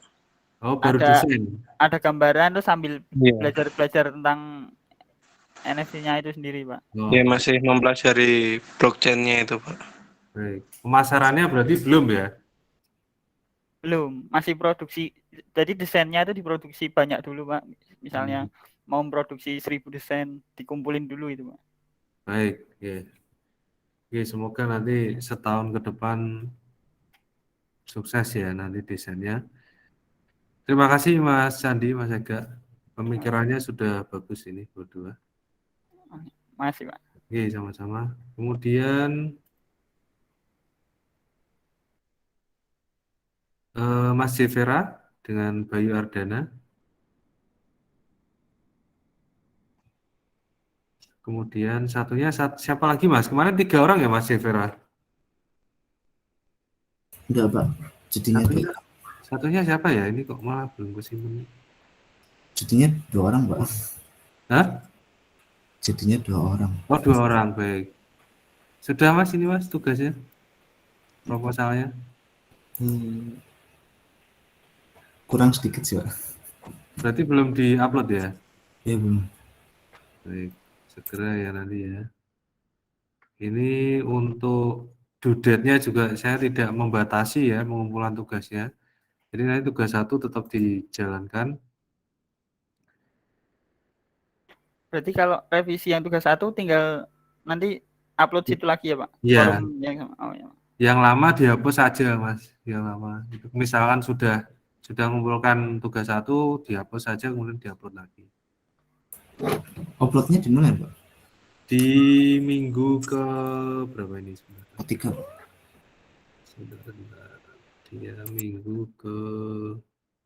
Oh, baru desain. Ada gambaran tuh sambil belajar tentang NFT-nya itu sendiri, Pak. Oh. Ya masih mempelajari blockchain-nya itu, Pak. Baik. Pemasarannya berarti belum ya? Belum, masih produksi. Jadi desainnya itu diproduksi banyak dulu, Pak. Misalnya mau memproduksi 1000 desain, dikumpulin dulu itu, Pak. Baik, ya. Oke, semoga nanti setahun ke depan sukses ya nanti desainnya. Terima kasih Mas Candi, Mas Ega. Pemikirannya sudah bagus ini berdua. Masih, Pak. Oke, sama-sama. Kemudian Mas Jevera dengan Bayu Ardana. Kemudian satunya siapa lagi Mas? Kemarin 3 orang ya Mas Jevera? Enggak Pak, jadinya satunya siapa ya? Ini kok malah belum kesimpan. Jadinya 2 orang Pak. Hah? Jadinya 2 orang. Oh 2 orang, baik. Sudah Mas ini Mas tugasnya? Proposalnya? Kurang sedikit sih Pak. Berarti belum di-upload ya? Iya belum. Baik, segera ya nanti ya. Ini untuk due date-nya juga saya tidak membatasi ya pengumpulan tugasnya. Jadi nanti tugas 1 tetap dijalankan. Berarti kalau revisi yang tugas 1 tinggal nanti upload situ lagi ya Pak? Iya. Ya. Yang lama dihapus saja Mas, yang lama. Misalkan sudah mengumpulkan tugas 1, dihapus saja kemudian diupload lagi. Uploadnya di mana Pak? Di minggu ke berapa ini sebenarnya? Ketiga. Sebentar. Dia minggu ke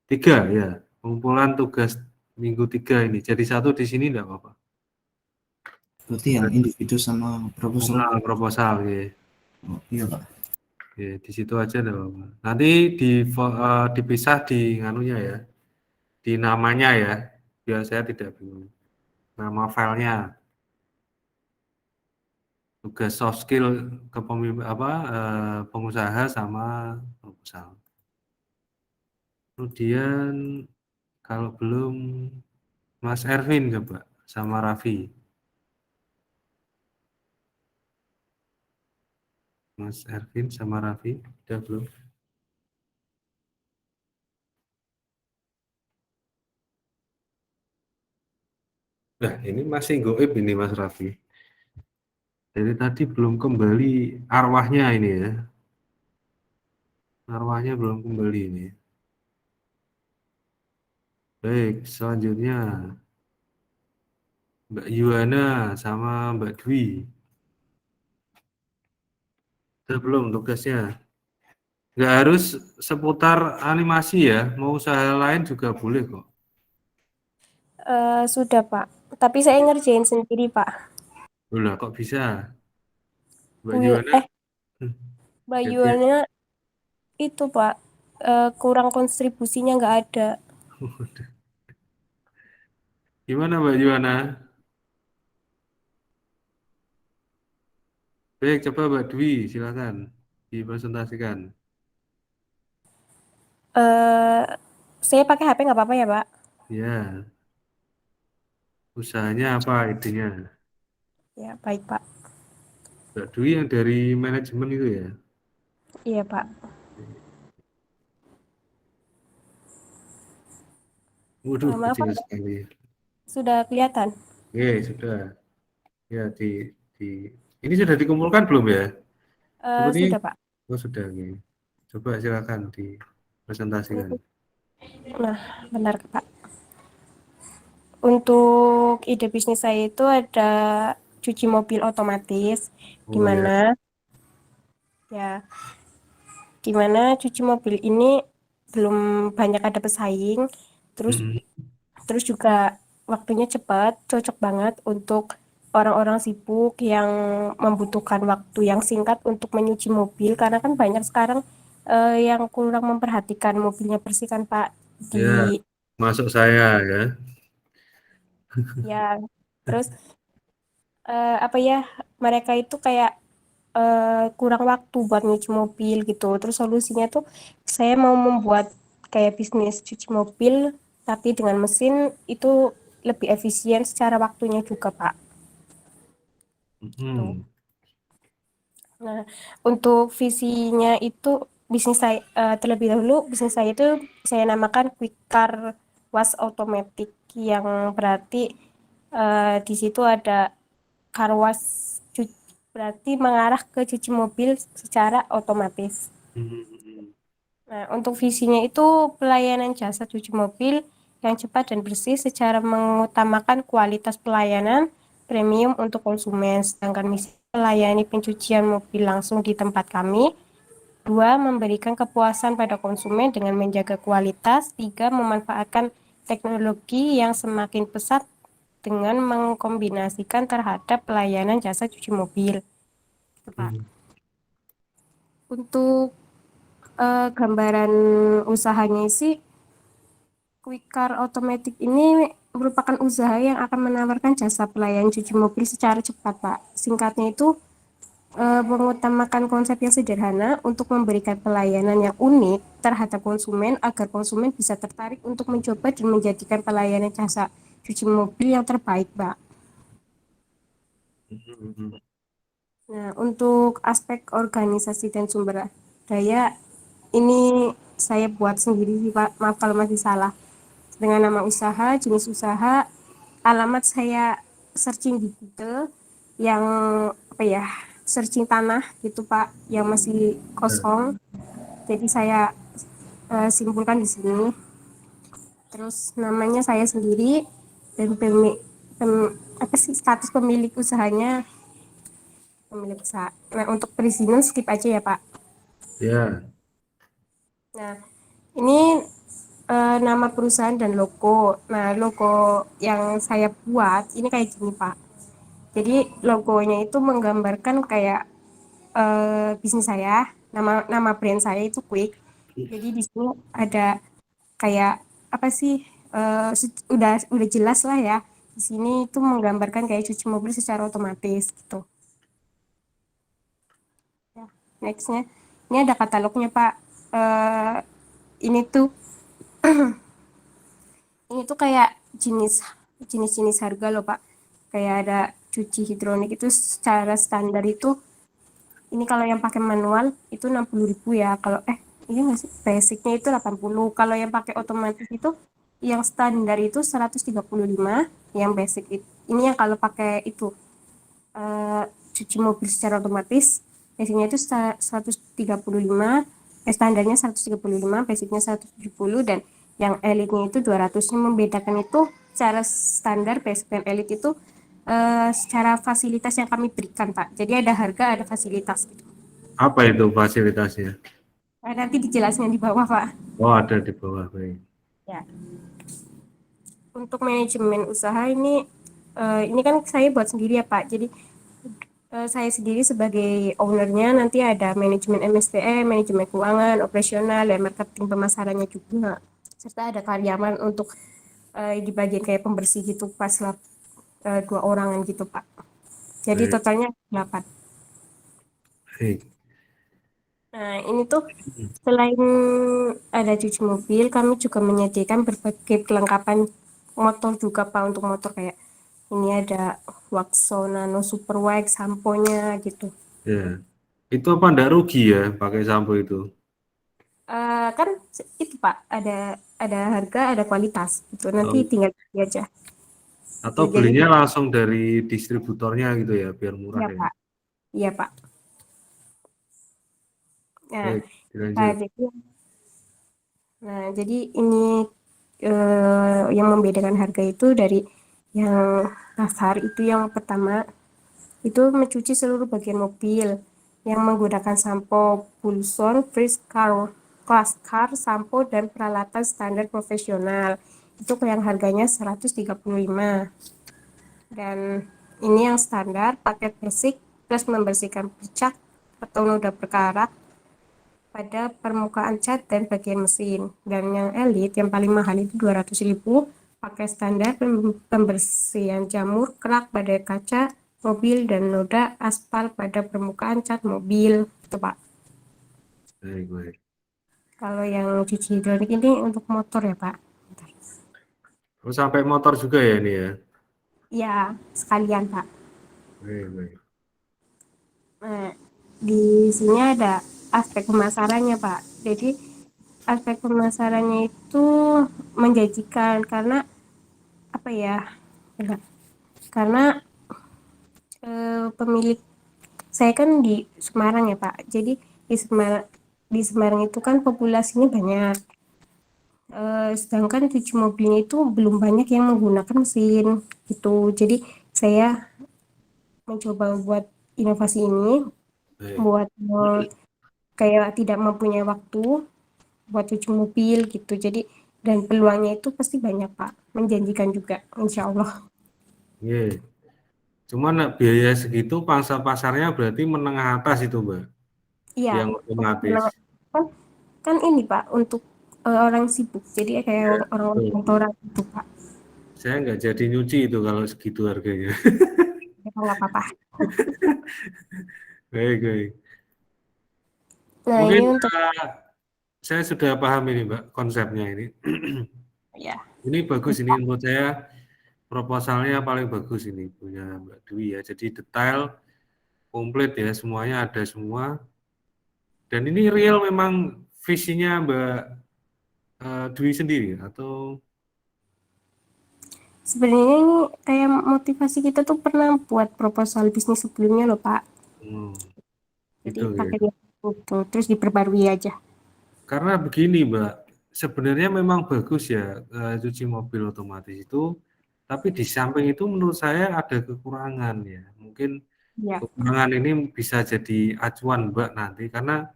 3 ya. Pengumpulan tugas minggu 3 ini. Jadi 1 di sini enggak apa-apa. Berarti yang individu sama proposal. Proposal ya. Oh, iya Pak. Ya, di situ aja enggak apa-apa. Nanti dipisah di nganunya ya. Di namanya ya. Biar saya tidak bingung. Nama filenya. Tugas soft skill pengusaha sama proposal. Kemudian kalau belum Mas Ervin coba sama Raffi. Mas Ervin sama Raffi, udah belum? Nah, ini masih goib ini Mas Raffi. Dari tadi belum kembali arwahnya ini ya. Arwahnya belum kembali ini. Baik, selanjutnya Mbak Yuana sama Mbak Dwi. Udah belum tugasnya? Nggak harus seputar animasi ya, mau usaha lain juga boleh kok. Sudah, Pak. Tapi saya ngerjain sendiri, Pak. Loh, kok bisa? Mbak Bu, Yuana? Mbak gantian. Yuana itu, Pak, kurang kontribusinya nggak ada. Gimana Mbak Yuana? Baik, coba Mbak Dwi, silakan dipresentasikan. Eh, saya pakai HP nggak apa-apa ya, Pak? Ya, usahanya apa idenya? Ya, baik, Pak. Mbak Dwi yang dari manajemen itu ya? Iya, Pak. Waduh, Maaf, kecil Pak, sekali. sudah kelihatan. Oke, sudah. Ya, di ini sudah dikumpulkan belum ya? Seperti Sudah, Pak. oh sudah. Oke. Coba silakan dipresentasikan. Nah, benar, Pak. Untuk ide bisnis saya itu ada cuci mobil otomatis, di Oh ya. mana di mana cuci mobil ini belum banyak ada pesaing, terus Mhm. terus juga waktunya cepat, cocok banget untuk orang-orang sibuk yang membutuhkan waktu yang singkat untuk menyuci mobil, karena kan banyak sekarang yang kurang memperhatikan mobilnya bersih kan, Pak. Ya, masuk saya ya. Ya, terus apa ya, mereka itu kayak kurang waktu buat nyuci mobil gitu. Terus solusinya tuh saya mau membuat kayak bisnis cuci mobil tapi dengan mesin itu lebih efisien secara waktunya juga, Pak. Tuh. Mhm. Nah, untuk visinya itu bisnis saya terlebih dahulu bisnis saya itu saya namakan Quick Car Wash Automatic, yang berarti di situ ada car wash, berarti mengarah ke cuci mobil secara otomatis. Mhm. Nah, untuk visinya itu pelayanan jasa cuci mobil yang cepat dan bersih secara mengutamakan kualitas pelayanan premium untuk konsumen, sedangkan misi melayani pencucian mobil langsung di tempat kami. Dua, memberikan kepuasan pada konsumen dengan menjaga kualitas. Tiga, memanfaatkan teknologi yang semakin pesat dengan mengkombinasikan terhadap pelayanan jasa cuci mobil. Itu, Pak. Mhm. Untuk gambaran usahanya sih, Quick Car Automatic ini merupakan usaha yang akan menawarkan jasa pelayanan cuci mobil secara cepat, Pak. Singkatnya itu mengutamakan konsep yang sederhana untuk memberikan pelayanan yang unik terhadap konsumen agar konsumen bisa tertarik untuk mencoba dan menjadikan pelayanan jasa cuci mobil yang terbaik, Pak. Mhm. Nah, untuk aspek organisasi dan sumber daya, ini saya buat sendiri sih, Pak. Maaf kalau masih salah. Dengan nama usaha, jenis usaha, alamat saya searching di Google yang apa ya, searching tanah gitu, Pak, yang masih kosong. Jadi saya simpulkan di sini. Terus namanya saya sendiri dan apa sih status pemilik usahanya, pemilik usaha. Nah, untuk perizinan skip aja ya, Pak. Ya. Nah, ini nama perusahaan dan logo. Nah, logo yang saya buat ini kayak gini, Pak. Jadi logonya itu menggambarkan kayak bisnis saya, nama brand saya itu Quick. Jadi di sini ada kayak apa sih? Udah jelas lah ya. Di sini itu menggambarkan kayak cuci mobil secara otomatis gitu. Ya, nextnya, ini ada katalognya, Pak. Eh, ini tuh ini tuh kayak jenis-jenis harga loh, Pak. Kayak ada cuci hidrolik itu secara standar itu Ini kalau yang pakai manual itu 60.000 ya. Kalau iya nggak sih? Basicnya itu 80. Kalau yang pakai otomatis itu yang standar itu 135, yang basic itu. Ini yang kalau pakai itu cuci mobil secara otomatis, basicnya itu 135, standarnya 135, basicnya 170, dan yang elite-nya itu 200. Yang membedakan itu secara standar, basic, dan elite itu secara fasilitas yang kami berikan, Pak. Jadi ada harga, ada fasilitas gitu. Apa itu fasilitasnya? Nanti dijelasnya di bawah, Pak. Oh, ada di bawah. Baik. Ya. Untuk manajemen usaha ini kan saya buat sendiri ya, Pak. Jadi saya sendiri sebagai ownernya, nanti ada manajemen MSTM, manajemen keuangan, operasional, dan marketing pemasarannya juga. Serta ada karyawan untuk di bagian kayak pembersih gitu, pas lah 2 orangan gitu, Pak. Jadi Baik. totalnya 8. Baik. Nah, ini tuh selain ada cuci mobil, kami juga menyediakan berbagai perlengkapan motor juga, Pak. Untuk motor kayak ini ada Waxo Nano Super Wax, samponya gitu. Ya. Itu apa enggak rugi ya pakai sampo itu? Kan itu, Pak, ada harga, ada kualitas gitu. Nanti Oh, tinggal beli aja. atau Jadi belinya langsung dari distributornya gitu ya, biar murah iya, ya. Pak. Iya, Pak. Nah, Baik, dilanjut. jadi ini yang membedakan harga itu dari yang kasar itu, yang pertama itu mencuci seluruh bagian mobil yang menggunakan sampo Pulson Fresh Car, Class Car, sampo dan peralatan standar profesional. Itu yang harganya 135. Dan ini yang standar paket basic plus membersihkan bercak atau noda berkarat pada permukaan cat dan bagian mesin. Dan yang elite yang paling mahal itu 200.000, pakai standar pembersihan jamur, kerak pada kaca mobil, dan noda aspal pada permukaan cat mobil. Itu, Pak. Baik, baik. Kalau yang cuci hidrolik ini untuk motor ya, Pak. Oh, sampai motor juga ya ini ya? Ya, sekalian, Pak. Baik, baik. Nah, di sini ada aspek pemasarannya, Pak. Jadi aspek pemasarannya itu menjanjikan karena apa ya? Enggak. Karena pemilik saya kan di Semarang ya, Pak. Jadi di Semarang itu kan populasinya banyak. Sedangkan cuci mobilnya itu belum banyak yang menggunakan mesin gitu. Jadi saya mencoba buat inovasi ini Baik. buat kayak tidak mempunyai waktu buat cuci mobil gitu. Jadi dan peluangnya itu pasti banyak, Pak. Menjanjikan juga, insya Allah. Iya. Cuman biaya segitu pangsa pasarnya berarti menengah atas itu, Mbak, Iya, yang otomatis. kan, kan ini, Pak, untuk orang sibuk. Jadi kayak Ya, orang-orang betul. kantoran gitu, Pak. Saya nggak jadi nyuci itu kalau segitu harganya. Ya, nggak apa-apa. Baik, baik. Nah, Mungkin ini untuk saya sudah paham ini, Mbak, konsepnya ini. ya. Ini bagus ini menurut saya, proposalnya paling bagus ini punya Mbak Dwi ya. Jadi detail, komplit ya, semuanya ada semua. Dan ini real memang visinya Mbak Dwi sendiri atau Sebenarnya ini kayak motivasi kita tuh pernah buat proposal bisnis sebelumnya loh, Pak. Jadi gitu ya. pakai itu terus diperbarui aja. Karena begini Mbak, sebenarnya memang bagus ya cuci mobil otomatis itu, tapi di samping itu menurut saya ada kekurangan ya. Mungkin Ya, kekurangan ini bisa jadi acuan Mbak nanti karena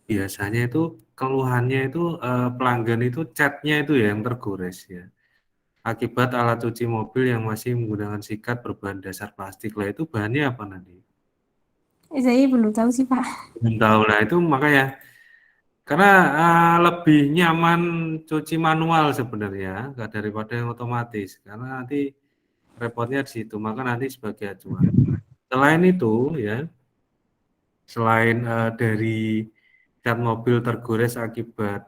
biasanya itu keluhannya itu pelanggan itu catnya itu ya yang tergores ya. Akibat alat cuci mobil yang masih menggunakan sikat berbahan dasar plastik lah itu bahannya apa nanti? saya belum tahu sih, Pak. Belum tahu lah itu makanya karena lebih nyaman cuci manual sebenarnya nggak daripada yang otomatis karena nanti repotnya di situ maka nanti sebagai acuan. Selain itu ya selain dari cat mobil tergores akibat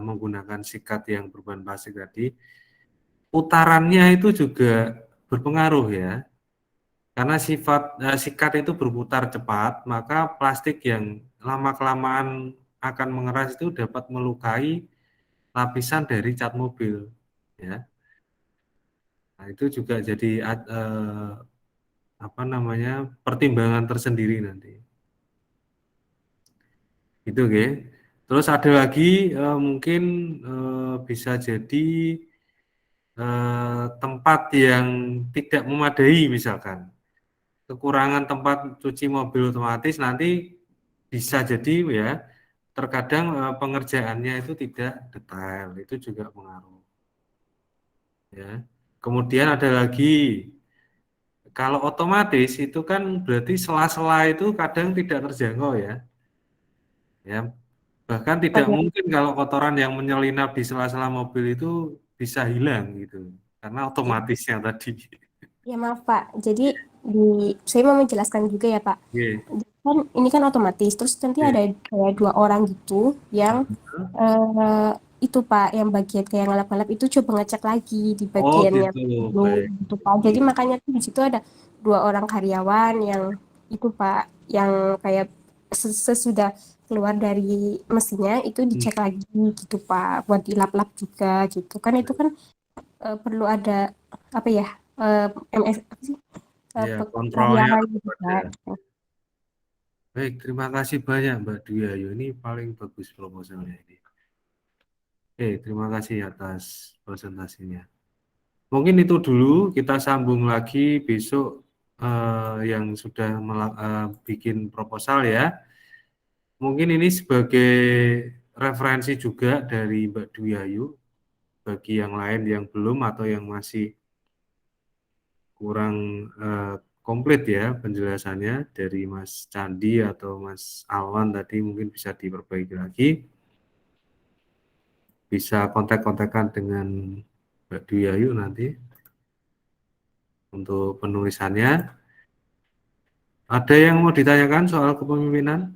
menggunakan sikat yang berbahan plastik tadi, putarannya itu juga berpengaruh ya. Karena sikat itu berputar cepat, maka plastik yang lama-kelamaan akan mengeras itu dapat melukai lapisan dari cat mobil, ya. Nah, itu juga jadi apa namanya, pertimbangan tersendiri nanti. Itu, oke. Terus ada lagi mungkin bisa jadi tempat yang tidak memadai misalkan. Kekurangan tempat cuci mobil otomatis nanti bisa jadi ya terkadang pengerjaannya itu tidak detail, itu juga pengaruh. Ya. Kemudian ada lagi, kalau otomatis itu kan berarti sela-sela itu kadang tidak terjangkau ya. Ya, bahkan tidak Oke. mungkin kalau kotoran yang menyelinap di sela-sela mobil itu bisa hilang gitu. Karena otomatisnya tadi. Ya maaf Pak, jadi saya mau menjelaskan juga ya Pak. Oke. Kan ini kan otomatis, terus nanti Oke. ada kayak 2 orang gitu yang eh, itu Pak, yang bagian kayak ngelap-ngelap itu coba ngecek lagi di Oh bagiannya gitu, dulu baik. gitu Pak. Jadi makanya tuh di situ ada 2 orang karyawan yang itu Pak, yang kayak sesudah keluar dari mesinnya itu dicek lagi gitu Pak, buat dilap-lap juga gitu kan. Itu kan perlu ada apa ya, MS apa sih, Ya, kontrolnya pelayaran tetap gitu ada. Pak. Baik, terima kasih banyak Mbak Dwi Ayu. Ini paling bagus proposalnya ini. Terima kasih atas presentasinya. Mungkin itu dulu, kita sambung lagi besok yang sudah bikin proposal ya. Mungkin ini sebagai referensi juga dari Mbak Dwi Ayu bagi yang lain yang belum atau yang masih kurang komplit ya penjelasannya dari Mas Candi atau Mas Alwan tadi, mungkin bisa diperbaiki lagi. Bisa kontak-kontakan dengan Mbak Dwi Ayu nanti untuk penulisannya. Ada yang mau ditanyakan soal kepemimpinan?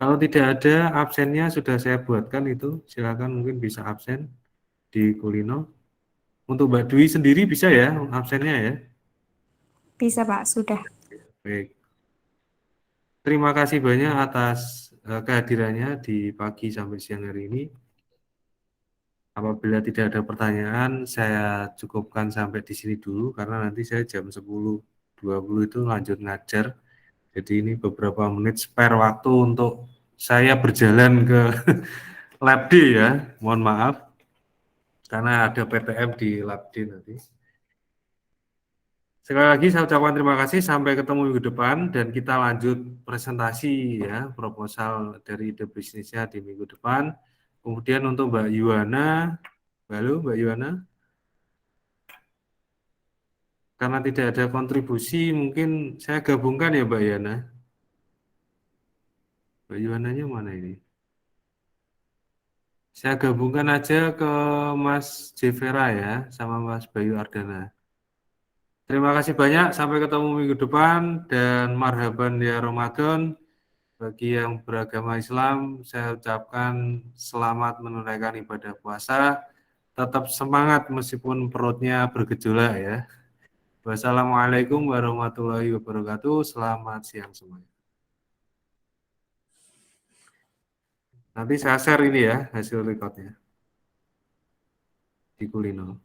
Kalau tidak ada, absennya sudah saya buatkan itu. Silakan mungkin bisa absen di Kulino. Untuk Mbak Dwi sendiri bisa ya absennya ya? Bisa Pak, sudah. Baik. Terima kasih banyak atas kehadirannya di pagi sampai siang hari ini. Apabila tidak ada pertanyaan, saya cukupkan sampai di sini dulu karena nanti saya jam 10.20 itu lanjut ngajar. Jadi ini beberapa menit spare waktu untuk saya berjalan ke lab D ya. Mohon maaf karena ada PTM di lab D nanti. Sekali lagi saya ucapkan terima kasih, sampai ketemu minggu depan dan kita lanjut presentasi ya proposal dari ide bisnisnya di minggu depan. Kemudian untuk Mbak Yuwana, halo Mbak Yuwana, karena tidak ada kontribusi mungkin saya gabungkan ya Mbak Yana. Mbak Yuwananya mana ini? Saya gabungkan aja ke Mas Jevera ya sama Mas Bayu Ardana. Terima kasih banyak, sampai ketemu minggu depan dan marhaban ya Ramadan. Bagi yang beragama Islam, saya ucapkan selamat menunaikan ibadah puasa. Tetap semangat meskipun perutnya bergejolak ya. Wassalamualaikum warahmatullahi wabarakatuh. Selamat siang semuanya. Nanti saya share ini ya hasil recordnya di Kulino.